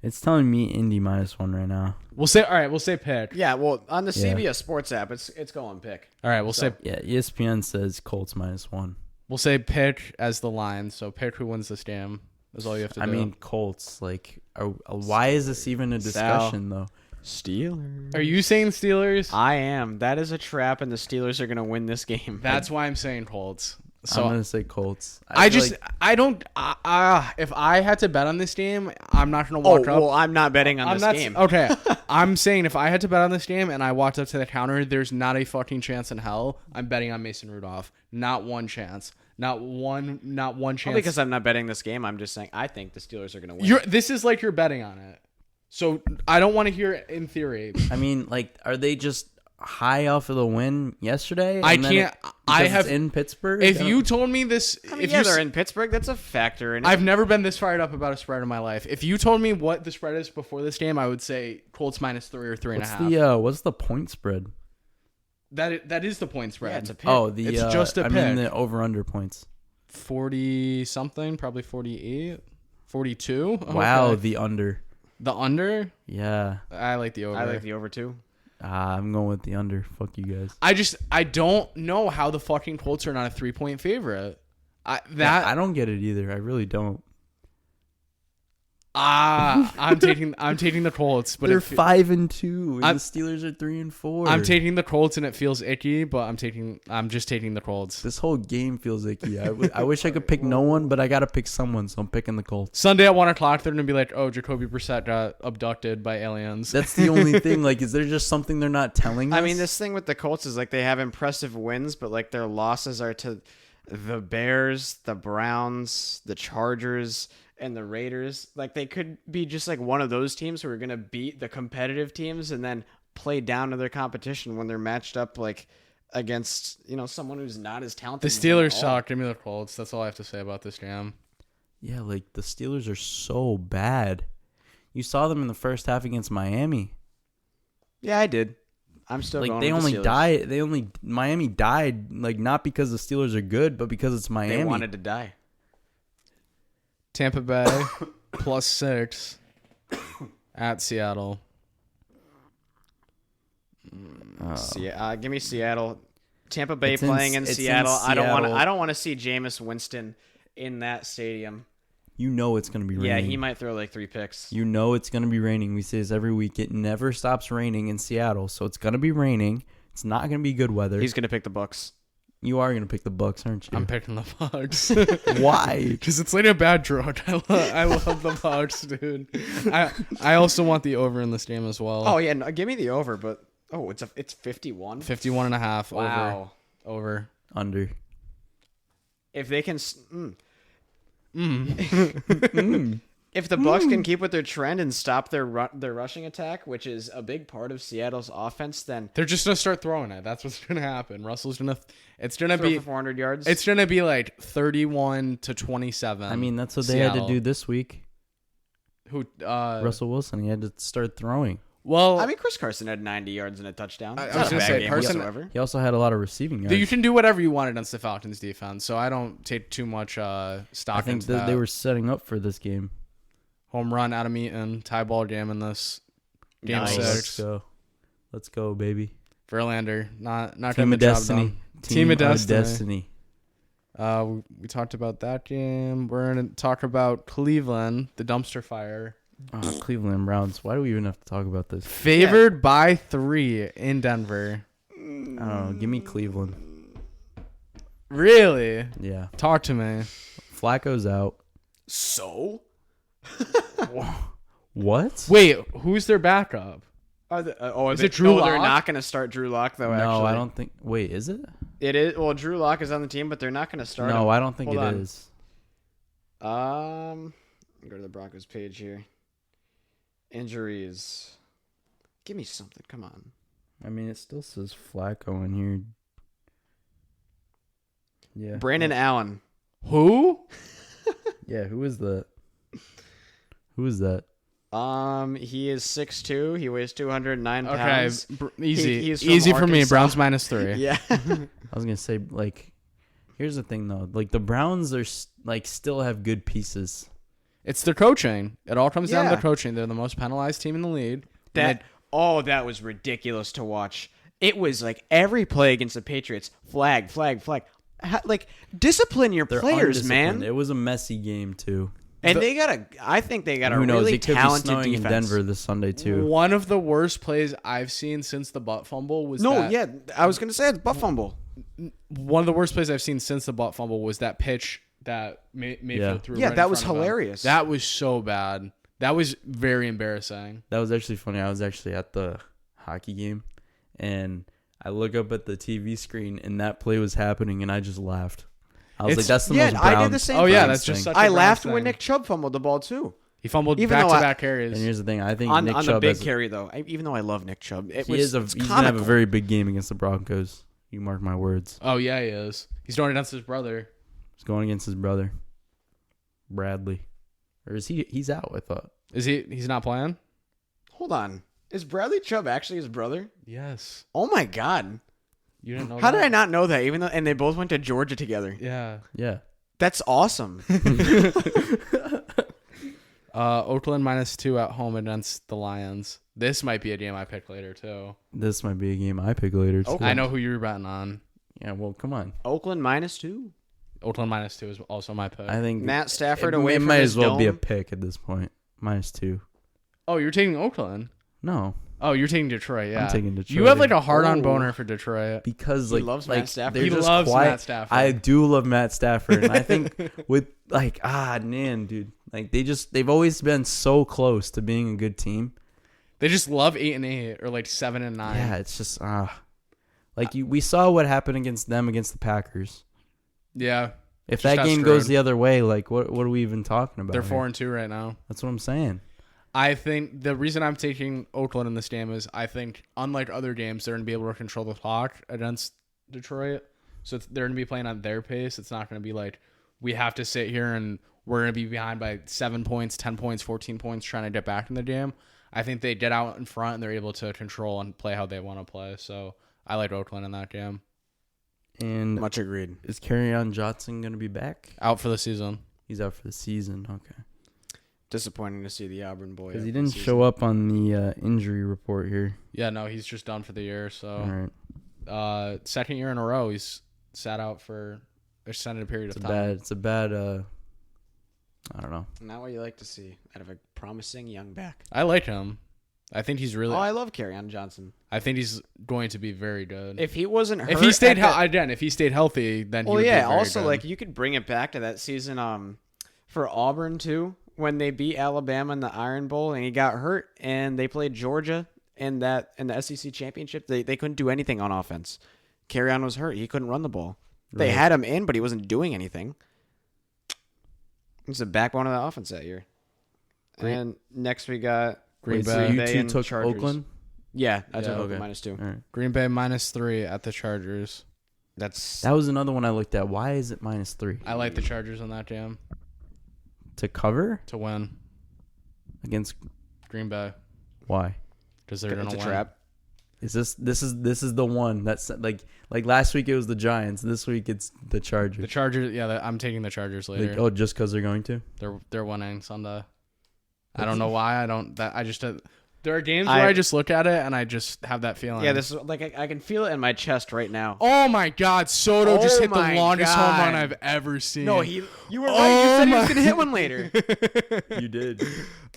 It's telling me Indy -1 right now. We'll say pick. Yeah, well, on the Yeah. CBS Sports app, it's going pick. All right, we'll So- say Yeah, ESPN says Colts -1. we'll say pick as the line. So pick who wins this game is all you have to I do. mean, Colts. Like, why is this even a discussion though? Steelers. Are you saying Steelers? I am. That is a trap, and the Steelers are going to win this game. That's why I'm saying Colts. So I'm gonna say Colts. I feel just like- I don't if I had to bet on this game, I'm not gonna walk up. well, I'm not betting on I'm this not game. okay. I'm saying if I had to bet on this game and I walked up to the counter, there's not a fucking chance in hell I'm betting on Mason Rudolph. Not one chance. Not one chance. Well, because I'm not betting this game, I'm just saying I think the Steelers are going to win. This is like you're betting on it. So I don't want to hear it in theory. I mean, like, are they just high off of the win yesterday? I and then can't. I because have. it's in Pittsburgh. If you told me this, I mean, if yeah, you, they're in Pittsburgh. That's a factor. And I've never been this fired up about a spread in my life. If you told me what the spread is before this game, I would say Colts -3 or 3.5. what's the point spread? That is the point spread. yeah, it's a pick. Oh, It's just a I mean pick. the over under points. 40 something, probably 48, 42. Wow, Okay. the under. The under. Yeah, I like the over. I like the over too. I'm going with the under. Fuck you guys. I don't know how the fucking Colts are not a 3-point favorite. I don't get it either. I really don't. I'm taking the Colts, but They're 5-2, and I'm- the Steelers are 3-4. I'm taking the Colts, and it feels icky, but I'm just taking the Colts. This whole game feels icky. I wish I could pick no one, but I gotta pick someone, so I'm picking the Colts. Sunday at 1:00, they're gonna be like, "Oh, Jacoby Brissett got abducted by aliens." That's the only thing. Like, is there just something they're not telling us? I mean, this thing with the Colts is like they have impressive wins, but like their losses are to the Bears, the Browns, the Chargers, and the Raiders. Like they could be just like one of those teams who are going to beat the competitive teams and then play down to their competition when they're matched up like against, someone who's not as talented. The as them Steelers at all. suck. Give me the Colts. That's all I have to say about this game. Yeah, like the Steelers are so bad. You saw them in the first half against Miami. Yeah, I did. I'm still Like going they with only the Steelers. Miami died like not because the Steelers are good, but because it's Miami. They wanted to die. Tampa Bay +6 at Seattle. Give me Seattle. Tampa Bay It's in- playing in it's in Seattle. I Seattle. don't want to see Jameis Winston in that stadium. You know it's gonna be raining. Yeah, he might throw like 3 picks. You know it's gonna be raining. We say this every week. It never stops raining in Seattle, so it's gonna be raining. It's not gonna be good weather. He's gonna pick the Bucks. You are gonna pick the Bucks, aren't you? I'm picking the Bucks. Why? Because it's like a bad drug. I love the Bucks, dude. I also want the over in this game as well. Oh yeah, no, give me the over, but it's 51. 51.5 Wow. over. Under. If they can, if the Bucks can keep with their trend and stop their rushing attack, which is a big part of Seattle's offense, then They're just gonna start throwing it. That's what's gonna happen. Russell's gonna. It's gonna throw be. for 400 yards. It's gonna be like 31-27. I mean, that's what they had to Seattle. do this week. Who? Russell Wilson, he had to start throwing. Well, I mean, Chris Carson had 90 yards and a touchdown. I It's was not a gonna bad say, game Carson- whatsoever. He also had a lot of receiving yards. you can do whatever you want against the Falcons defense, so I don't take too much stock I think into that. they were setting up for this game. Home run, Adam Eaton, tie ball game in this game Nice. Let's 6. go. Let's go, baby. Verlander, not Team getting the of job Destiny. done. Team of Destiny. We talked about that game. We're gonna talk about Cleveland, the dumpster fire. Oh, Cleveland Browns. Why do we even have to talk about this? Favored by 3 in Denver. I don't know. Give me Cleveland. Really? Yeah. Talk to me. Flacco's out. So? What? Wait, who's their backup? Is it Drew They're Lock? not going to start Drew Lock though. No, actually, I don't think. Wait, is it? It is. Well, Drew Lock is on the team, but they're not going to start. No, him. I don't think Hold it on. is. Go to the Broncos page here. Injuries. Give me something. Come on. I mean, it still says Flacco in here. Yeah. Brandon Allen. Who? Yeah, who is that? Who is that? He is 6'2". He weighs 209 Okay, pounds. easy. He's from Easy for me. Arkansas. Browns -3. Yeah. I was gonna say, like, here's the thing though. Like, the Browns are still have good pieces. It's their coaching. It all comes down to Yeah. the coaching. They're the most penalized team in the league. That was ridiculous to watch. It was like every play against the Patriots, flag. Like, discipline your They're players, man. undisciplined. It was a messy game too. And I think they got a Who knows? really It could be talented snowing defense. in Denver this Sunday too. One of the worst plays I've seen since the butt fumble was I was gonna say it's butt fumble. one of the worst plays I've seen since the butt fumble was that pitch that Mayfield threw. Yeah, right in that was front of him. hilarious. That was so bad. That was very embarrassing. That was actually funny. I was actually at the hockey game, and I look up at the TV screen, and that play was happening, and I just laughed. I was like, "That's the most Browns." I did the same. Oh yeah, thing. that's just such. I a laughed Browns when thing. Nick Chubb fumbled the ball too. He fumbled Even though back-to-back carries. And here's the thing: I think On Nick the Chubb big has, carry though, even though I love Nick Chubb, he's gonna have a comical. very big game against the Broncos. You mark my words. Oh yeah, he is. He's going against his brother. He's going against his brother, Bradley, or is he? He's out. I thought. Is he? He's not playing. Hold on, is Bradley Chubb actually his brother? Yes. Oh my god, You didn't know. how that? did I not know that? Even though, and they both went to Georgia together. Yeah. Yeah. That's awesome. Oakland -2 at home against the Lions. This might be a game I pick later too. This might be a game I pick later. Too. I know who you were betting on. Yeah. Well, come on. Oakland -2. Oakland -2 is also my pick. I think Matt Stafford it, away it from might his as well be a dome. pick at this point. -2. Oh, you're taking Oakland. No, Oh, you're taking Detroit. Yeah, I'm taking Detroit. You have like a hard-on Oh. boner for Detroit. because He like loves like Matt Stafford. they're He just loves quiet. Matt Stafford. I do love Matt Stafford, and I think with like man, dude, like they've always been so close to being a good team. They just love 8-8 or like 7-9. Yeah, it's just we saw what happened against the Packers. Yeah. If Just that got game goes screwed. the other way, like what are we even talking about? They're here? 4-2 right now. That's what I'm saying. I think the reason I'm taking Oakland in this game is I think, unlike other games, they're going to be able to control the clock against Detroit. So they're going to be playing on their pace. It's not going to be like we have to sit here and we're going to be behind by 7 points, 10 points, 14 points trying to get back in the game. I think they get out in front and they're able to control and play how they want to play. So I like Oakland in that game. And Much agreed. is Kerryon Johnson going to be back? Out for the season. He's out for the season. Okay. Disappointing to see the Auburn boy. Because he didn't show up on the injury report here. Yeah, no, he's just done for the year. So All right. second year in a row, he's sat out for an extended period of time. It's a bad. I don't know. Not what you like to see out of a promising young back. I like him. I think he's really. Oh, I love Kerryon Johnson. I think he's going to be very good. If he wasn't hurt, If he stayed at that- if he stayed healthy, then he well, would yeah. be very Also, good. like you could bring it back to that season, for Auburn too, when they beat Alabama in the Iron Bowl, and he got hurt, and they played Georgia in the SEC championship. They couldn't do anything on offense. Kerryon was hurt; he couldn't run the ball. They Right. had him in, but he wasn't doing anything. He's the backbone of the offense that year. Great. And next we got Green Wait, Bay. so you Bay two and took Chargers. Oakland? Yeah, I took Yeah, Oakland okay. -2. All right. Green Bay -3 at the Chargers. That's That was another one I looked at. Why is it -3? I like the Chargers in that game To cover to win against Green Bay why? because they're it's going to a win. trap. Is this is the one that's like last week it was the Giants. This week it's the Chargers. The Chargers, yeah, I'm taking the Chargers later. Like, oh, just because they're going to? They're winning Sunday. I don't know why. I just there are games where I just look at it and I just have that feeling. Yeah, this is like I can feel it in my chest right now. Oh my God, Soto just Oh hit the my longest home run God. I've ever seen. No, you were right. Oh You said he my- was gonna hit one later. You did.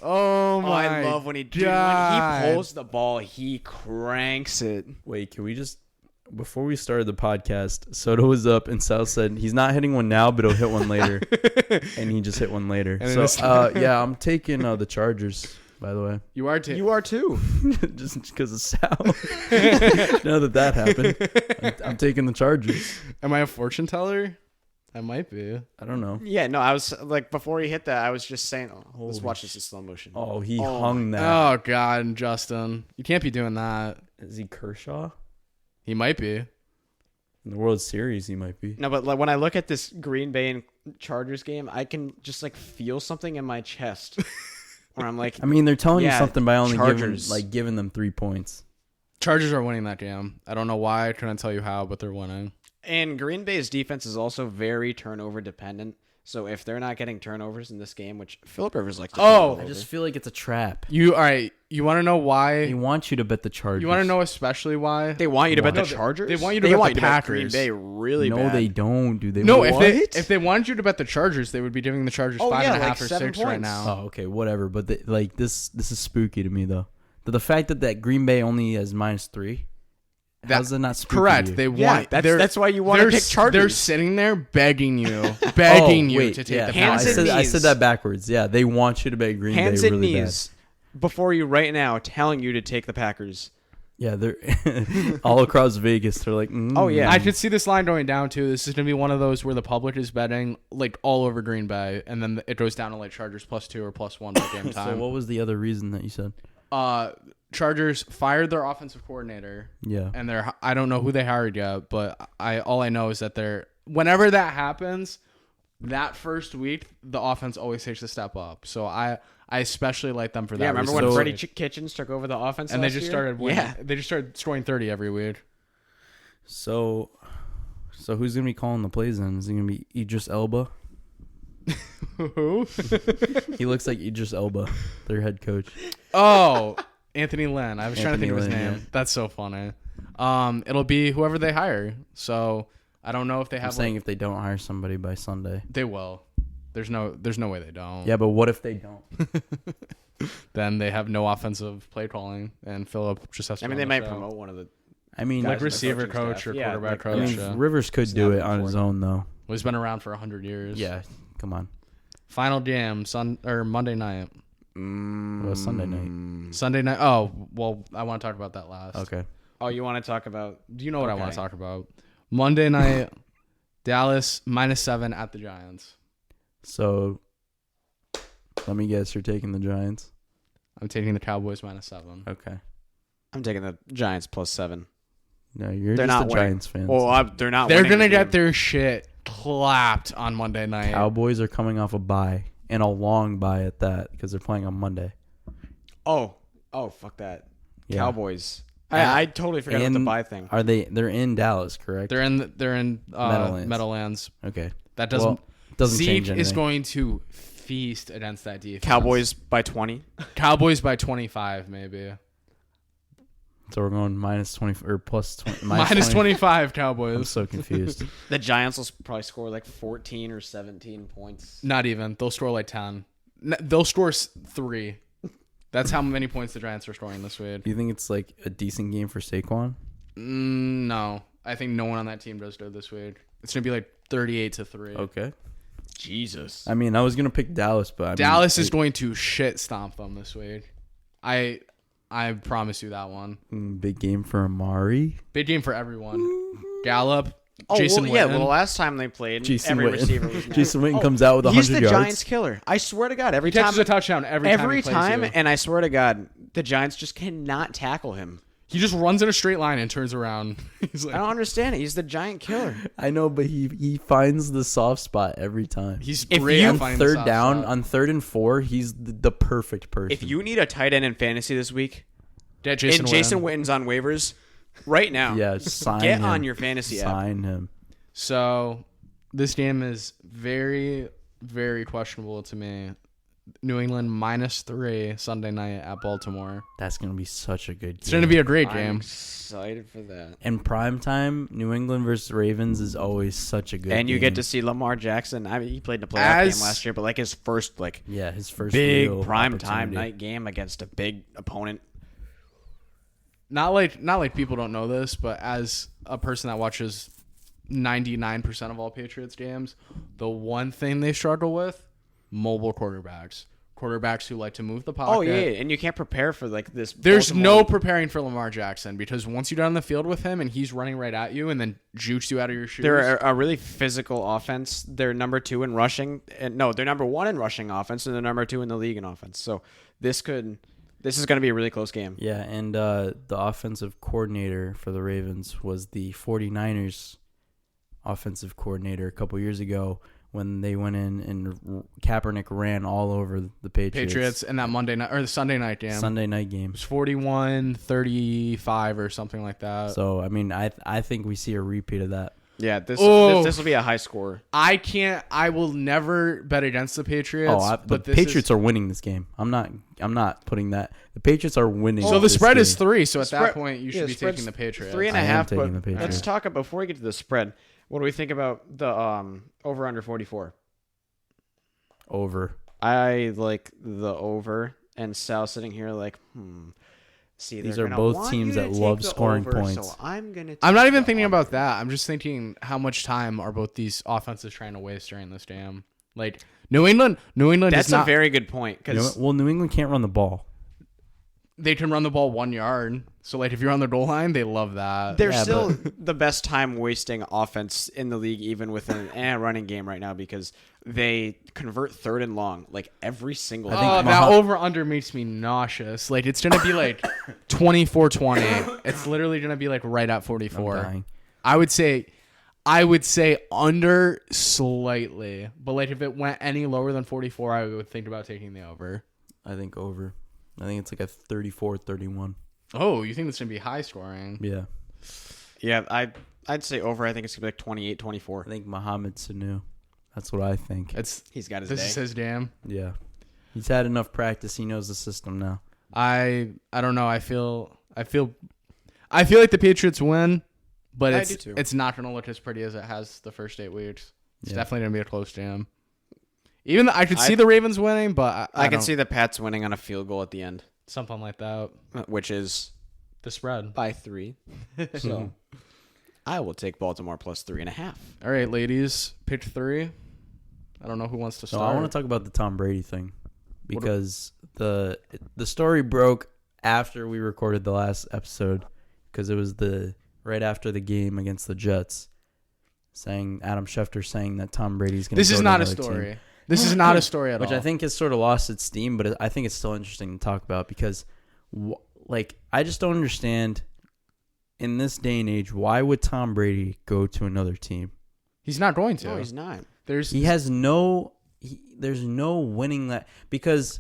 Oh Oh, my! I love when he God. when he pulls the ball, he cranks it. Wait, can we just before we started the podcast, Soto was up and Sal said he's not hitting one now, but he'll hit one later, and he just hit one later. And So it's- yeah, I'm taking the Chargers. By the way, You are too. You are too. just because of Sal. Now that happened, I'm taking the Chargers. Am I a fortune teller? I might be. I don't know. Yeah, no, I was like before he hit that, I was just saying, let's Holy watch this in slow motion. Oh, he Oh hung that. Oh God, Justin, you can't be doing that. Is he Kershaw? He might be. In the World Series, he might be. No, but like, when I look at this Green Bay and Chargers game, I can just like feel something in my chest where I'm like, I mean, they're telling you yeah, something by only Chargers. giving them 3 points. Chargers are winning that game. I don't know why. I couldn't tell you how, but they're winning. And Green Bay's defense is also very turnover dependent. So if they're not getting turnovers in this game, which Philip Rivers likes to turn Oh, over, I just feel like it's a trap. All right. You want to know why? They want you to bet the Chargers. You want to know especially why? they want you to bet No, the Chargers. they want you to bet the Green Packers. Bay really No, bad. they don't. Do they? No, What? if they wanted you to bet the Chargers, they would be giving the Chargers Oh, 5.5 yeah, like or 7 6 right points. now. Oh, okay, whatever. But this is spooky to me though. The fact that Green Bay only has -3. How's it not spooky? Correct. to you? They Yeah, want. that's why you want to they're, pick Chargers. They're sitting there begging you, Oh, to take yeah, the no, I Hands and Packers. said knees. that backwards. Yeah, they want you to bet Green Hands Bay and really knees before you right now, telling you to take the Packers. bad. Yeah, they're all across Vegas. They're like, Oh, yeah. I could see this line going down too. This is gonna be one of those where the public is betting like all over Green Bay, and then it goes down to like Chargers +2 or +1 by game So time. what was the other reason that you said? Chargers fired their offensive coordinator, Yeah, and I don't know who they hired yet, but all I know is that whenever that happens, that first week the offense always takes a step up. So I especially like them for that. Yeah, remember reason. when So- Freddie Kitchens took over the offense and they last just year? started winning. Yeah. They just started scoring 30 every week. So who's gonna be calling the plays then? Is it gonna be Idris Elba? Who? He looks like Idris Elba, their head coach. Oh, Anthony Lynn. I was trying to think Anthony of his Lynn, name. yeah. That's so funny. It'll be whoever they hire. So I don't know if they I'm have. saying if they don't hire somebody by Sunday. They will. There's no way they don't. Yeah, but what if they don't? Then they have no offensive play calling, and Philip just has to. I mean, run they the might show. promote one of the I mean, Guys like in the receiver coaching coach staff. or Yeah, quarterback like- I coach. mean, Rivers could It's do not it on before his that. own though. Well, he's been around for 100 years. Yeah, come on. Final game Monday night. Well, Sunday night. Sunday night. Oh well, I want to talk about that last. Okay. Oh, you want to talk about? Do you know what I want Okay. to talk about? Monday night, Dallas -7 at the Giants. So, let me guess, you're taking the Giants. I'm taking the Cowboys -7. Okay. I'm taking the Giants +7. No, you're They're just not a winning. Giants fan. Well, they're not. They're winning gonna the get game. their shit clapped on Monday night. Cowboys are coming off a bye and a long bye at that because they're playing on Monday. Oh, fuck that. Yeah. Cowboys. And- I totally forgot about the and bye thing. Are they? They're in Dallas, correct? They're in Meadowlands. Meadowlands. Okay. That doesn't. Well, doesn't change Zeke anything. is going to feast against that defense. Cowboys by 20. Cowboys by 25 maybe. So we're going -20 or +20. Minus 25 I'm Cowboys. so confused. The Giants will probably score like 14 or 17 points. Not even. They'll score like 10. They'll score 3. That's how many points the Giants are scoring this week. Do you think it's like a decent game for Saquon? No. I think no one on that team does good this week. It's going to be like 38-3. Okay. Jesus. I mean, I was gonna pick Dallas, but I mean, Dallas is going to shit stomp them this week. I promise you that one. big game for Amari. Big game for everyone. Gallup, Oh, Jason well, yeah. Witten. Well, the last time they played, Jason every Witten. receiver was nice. Jason Witten comes out with He's 100 the yards. Giants killer. I swear to God, every He catches time, a touchdown every every time. He plays time, you. and I swear to God, the Giants just cannot tackle him. He just runs in a straight line and turns around. He's I like, don't understand it. He's the giant killer. I know, but he finds the soft spot every time. he's If great you- at on finding the third soft down, spot. on 3rd and 4, he's the perfect person. If you need a tight end in fantasy this week, Get Jason and Jason Witten. Witten's on waivers right now, yeah, sign get him. on your fantasy app. Sign him. So this game is very, very questionable to me. New England -3 Sunday night at Baltimore. That's gonna be such a good game. It's going to be a great I'm game. excited for that. And prime time, New England versus Ravens is always such a good game. And you get to see Lamar Jackson. I mean, he played in a playoff As- game last year, but like his first his first big real prime time opportunity. night game against a big opponent. Not like people don't know this, but as a person that watches 99% of all Patriots games, the one thing they struggle with, mobile quarterbacks. Quarterbacks who like to move the pocket. Oh yeah, and you can't prepare for like this. There's Baltimore- no preparing for Lamar Jackson because once you get on the field with him and he's running right at you and then jukes you out of your shoes. They're a really physical offense. They're number 2 in rushing, and no, they're number 1 in rushing offense, and they're number 2 in the league in offense. So this is going to be a really close game. Yeah, and the offensive coordinator for the Ravens was the 49ers offensive coordinator a couple years ago when they went in and Kaepernick ran all over the Patriots in that Monday night or the Sunday night game. Sunday night game. It was 41-35 or something like that. So I mean, I think we see a repeat of that. Yeah, this will be a high score. I will never bet against the Patriots. The Patriots are winning this game. I'm not putting that. The Patriots are winning. So the spread game. is 3. So at that point, you should be taking the Patriots. 3.5. taking the But Patriots. let's talk about before we get to the spread. What do we think about the over under 44? Over. I like the over, and Sal sitting here like, See, these are both teams that love scoring points. So I'm not even thinking about that. I'm just thinking how much time are both these offenses trying to waste during this game. Like New England. That's is not, a very good point. Because New England can't run the ball. they can run the ball 1 yard. So like if you're on the goal line, they love that. they're still the best time wasting offense in the league, even with a running game right now, because they convert 3rd and long like every single. That over under makes me nauseous. Like it's gonna be like 24-20. It's literally gonna be like right at 44. I would say under slightly, but like if it went any lower than 44, I would think about taking the over. I think over. I think it's like a 34-31. Oh, you think it's going to be high scoring? Yeah. Yeah, I'd say over. I think it's going to be like 28-24. I think Mohamed Sanu. That's what I think. He's got his This day. is his jam. Yeah. He's had enough practice. He knows the system now. I don't know. I feel like the Patriots win, but it's not going to look as pretty as it has the first 8 weeks. It's definitely going to be a close jam. Even though I could see the Ravens winning, but I can see the Pats winning on a field goal at the end. Something like that. Which is the spread. By 3. So I will take Baltimore plus 3.5. All right, ladies. Pick 3. I don't know who wants to start. So I want to talk about the Tom Brady thing because the story broke after we recorded the last episode because it was right after the game against the Jets, Adam Schefter saying that Tom Brady's going to. This is not a story. Team. This is not a story at all. Which I think has sort of lost its steam, but I think it's still interesting to talk about because, I just don't understand in this day and age, why would Tom Brady go to another team? He's not going to. No, he's not. There's no winning that because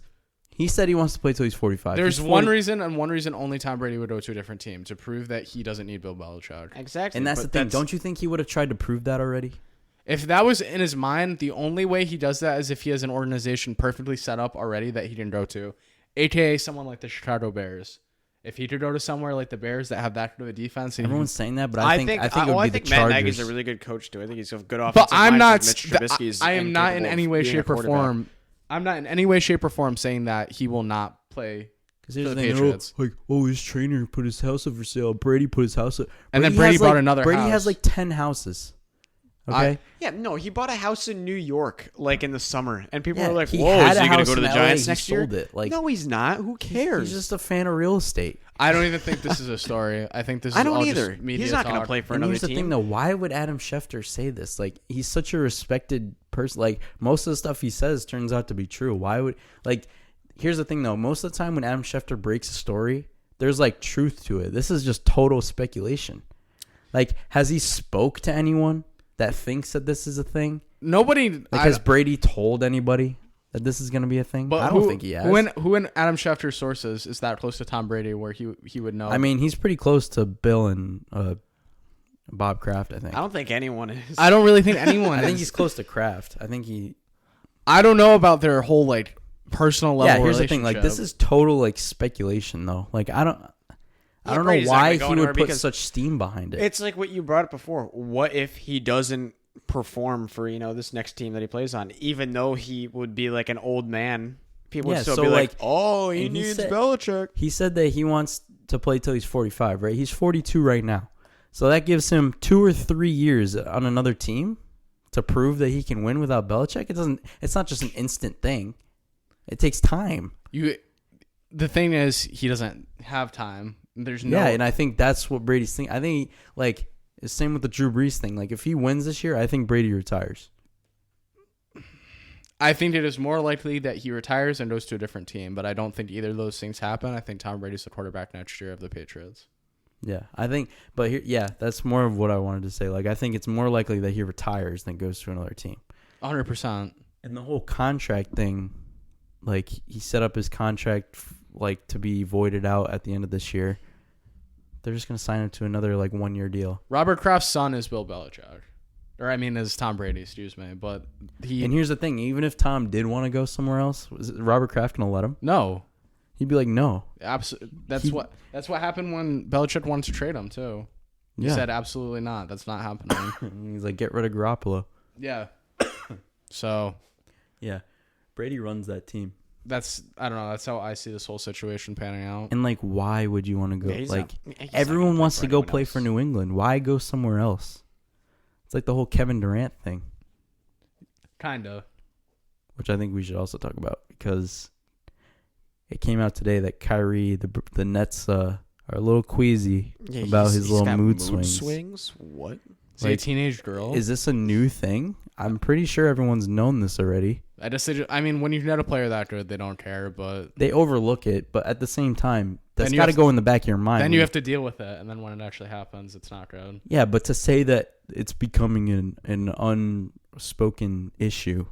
he said he wants to play till he's 45. There's one reason and one reason only Tom Brady would go to a different team to prove that he doesn't need Bill Belichick. Exactly. And that's the thing. Don't you think he would have tried to prove that already? If that was in his mind, the only way he does that is if he has an organization perfectly set up already that he can go to, aka someone like the Chicago Bears. If he could go to somewhere like the Bears that have that good of a defense, everyone's saying that, but I think it would be the Chargers. Matt Nagy's a really good coach too. I think he's a good offensive. But I'm not. Mitch Trubisky's I am not in any way, shape, or form. I'm not in any way, shape, or form saying that he will not play. Because here's the thing, his trainer put his house up for sale. Brady put his house up, and then Brady bought another. Brady house. has like 10 houses. Okay. He bought a house in New York, like in the summer, and people were like, "Whoa, is he going to go to the Giants next year?" Sold it. No, he's not. Who cares? He's just a fan of real estate. I don't even think this is a story. I think this is all just media He's not going talk. to play for and another here's the team. thing, though. Why would Adam Schefter say this? Like, he's such a respected person. Like, most of the stuff he says turns out to be true. Why would here's the thing, though. Most of the time when Adam Schefter breaks a story, there's like truth to it. This is just total speculation. Like, has he spoke to anyone that thinks that this is a thing? Nobody. Has Brady told anybody that this is going to be a thing? But I don't think he has. Who in Adam Schefter's sources is that close to Tom Brady where he would know? I mean, he's pretty close to Bill and Bob Kraft, I think. I don't think anyone is. I don't really think anyone I think is. he's close to Kraft. I don't know about their whole personal level. Yeah, here's the thing. This is total speculation, though. I don't know why he would put such steam behind it. It's like what you brought up before. What if he doesn't perform for this next team that he plays on, even though he would be like an old man? People would still be like, "Oh, he needs Belichick." He said that he wants to play till he's 45, right? He's 42 right now, so that gives him 2 or 3 years on another team to prove that he can win without Belichick. It's not just an instant thing. It takes time. The thing is, he doesn't have time. There's no. Yeah, and I think that's what Brady's thinking. I think it's the same with the Drew Brees thing. If he wins this year, I think Brady retires. I think it is more likely that he retires and goes to a different team, but I don't think either of those things happen. I think Tom Brady's the quarterback next year of the Patriots. Yeah, I think, but here, yeah, that's more of what I wanted to say. Like, I think it's more likely that he retires than goes to another team. 100%. And the whole contract thing, like, he set up his contract, like, to be voided out at the end of this year. They're just going to sign him to another, like, 1-year deal. Robert Kraft's son is Bill Belichick. Or, I mean, is Tom Brady, excuse me. But And here's the thing. Even if Tom did want to go somewhere else, is Robert Kraft going to let him? No. He'd be like, no. Absolutely. That's what happened when Belichick wanted to trade him, too. He said, absolutely not. That's not happening. He's like, get rid of Garoppolo. Yeah. So. Yeah. Brady runs that team. I don't know. That's how I see this whole situation panning out. And, like, why would you want to go? Yeah, like, he's everyone not wants to go anyone play else. for New England. Why go somewhere else? It's like the whole Kevin Durant thing, Kind of. which I think we should also talk about because it came out today that Kyrie, the Nets, are a little queasy about his little got mood swings. What? Is he a teenage girl? Is this a new thing? I'm pretty sure everyone's known this already. I mean, when you've got a player that good, they don't care, but They overlook it, but at the same time, that's Then you got to have go in the back of your mind. then you have to deal with it, and then when it actually happens, it's not good. Yeah, but to say that it's becoming an unspoken issue,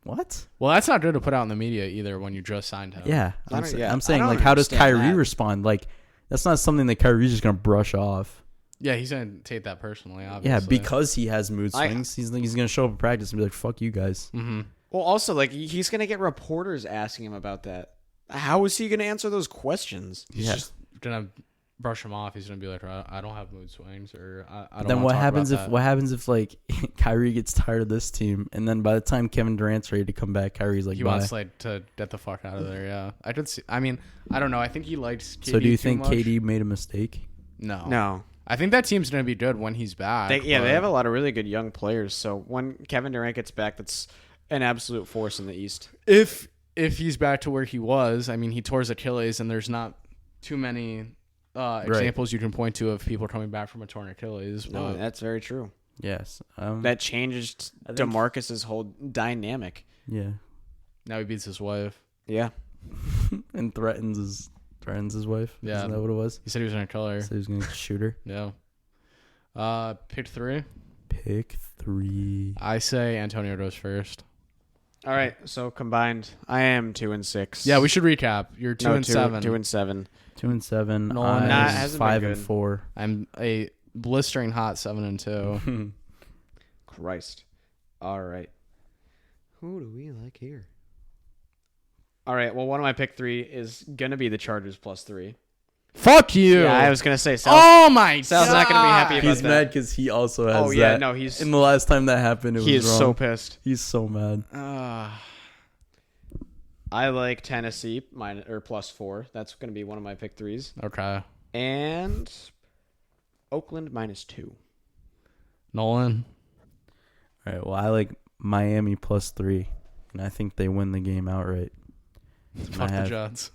what? Well, that's not good to put out in the media either when you just signed him. Yeah, I don't- yeah, I'm I saying, don't like, how does understand Kyrie that. respond? Like, that's not something that Kyrie's just gonna brush off. Yeah, he's going to take that personally, obviously. Yeah, because he has mood I- swings, he's gonna show up at practice and be like, "Fuck you guys." Mm-hmm. Well, also, like, he's going to get reporters asking him about that. How is he going to answer those questions? He's Yeah. just going to brush him off. He's going to be like, I don't have mood swings, or I don't Then wanna what talk happens about if that. what happens if like Kyrie gets tired of this team, and then by the time Kevin Durant's ready to come back, Kyrie's like, He "Bye." wants like to get the fuck out of there, yeah. I could see. I mean, I don't know. I think he likes KD So do you too think much. KD made a mistake? No. No. I think that team's going to be good when he's back. They but have a lot of really good young players. So when Kevin Durant gets back, that's an absolute force in the East. If he's back to where he was, I mean, he tore his Achilles, and there's not too many examples you can point to of people coming back from a torn Achilles. No, but that's very true. Yes. That changes I think- DeMarcus's whole dynamic. Yeah. now he beats his wife. Yeah. And threatens his wife. Yeah. Isn't that what it was? He said he was going to kill her. So he was gonna shoot her. Yeah. Pick 3. Pick 3. I say Antonio goes first. All right. So combined, I am 2-6. Yeah, we should recap. You're 2 and 7. 2-7. 2-7. Nolan I'm Nah, it hasn't been 5 good. and 4. I'm a blistering hot 7 and 2. Christ. All right. Who do we like here? All right. Well, one of my pick 3 is gonna be the Chargers +3. Fuck you. Yeah, I was gonna say. Sal's, Oh my god. Sal's not gonna be happy about He's that. mad because he also has Oh yeah, that. no, he's And the last time that happened, it he was is wrong. so pissed. He's so mad. I like Tennessee +4. That's gonna be one of my pick 3s. Okay. And Oakland -2. Nolan. All right. Well, I like Miami +3, and I think they win the game outright. Fuck the Jets.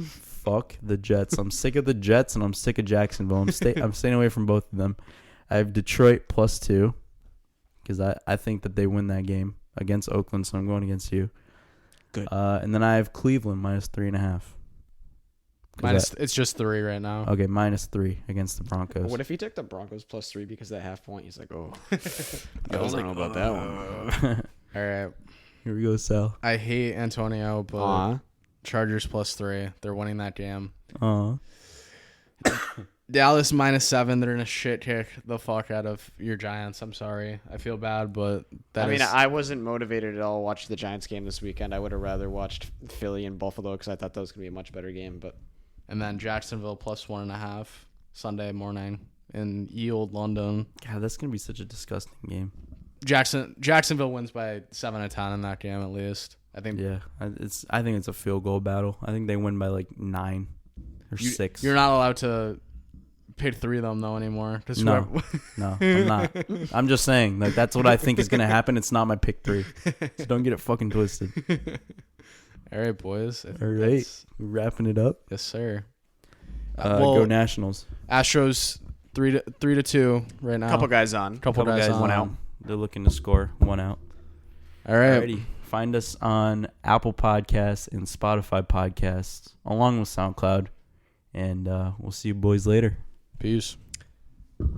Fuck the Jets. I'm sick of the Jets, and I'm sick of Jacksonville. I'm staying away from both of them. I have Detroit +2 because I think that they win that game against Oakland, so I'm going against you. Good. And then I have Cleveland -3.5. It's just 3 right now. Okay, -3 against the Broncos. What if he took the Broncos +3 because of that half point? He's like, oh, I was like, know about that one. All right. Here we go, Sal. I hate Antonio, but Aw. Chargers +3. They're winning that game. Dallas -7. They're gonna shit kick the fuck out of your Giants. I'm sorry. I feel bad, but I wasn't motivated at all to watch the Giants game this weekend. I would have rather watched Philly and Buffalo because I thought that was going to be a much better game. But And then Jacksonville +1.5 Sunday morning in ye old London. God, that's gonna be such a disgusting game. Jacksonville wins by 7 or 10 in that game at least. I think. Yeah, I think it's a field goal battle. I think they win by like 9 or 6. You're not allowed to pick 3 of them though anymore. No. No, I'm not. I'm just saying, like, that's what I think is gonna happen. It's not my pick 3, so don't get it fucking twisted. All right, boys. All right, wrapping it up. Yes, sir. Go Nationals. Astros 3-2 right now. couple guys on. Couple guys on. one out. They're looking to score 1 out. All right. Alrighty. Find us on Apple Podcasts and Spotify Podcasts, along with SoundCloud, and we'll see you boys later. Peace.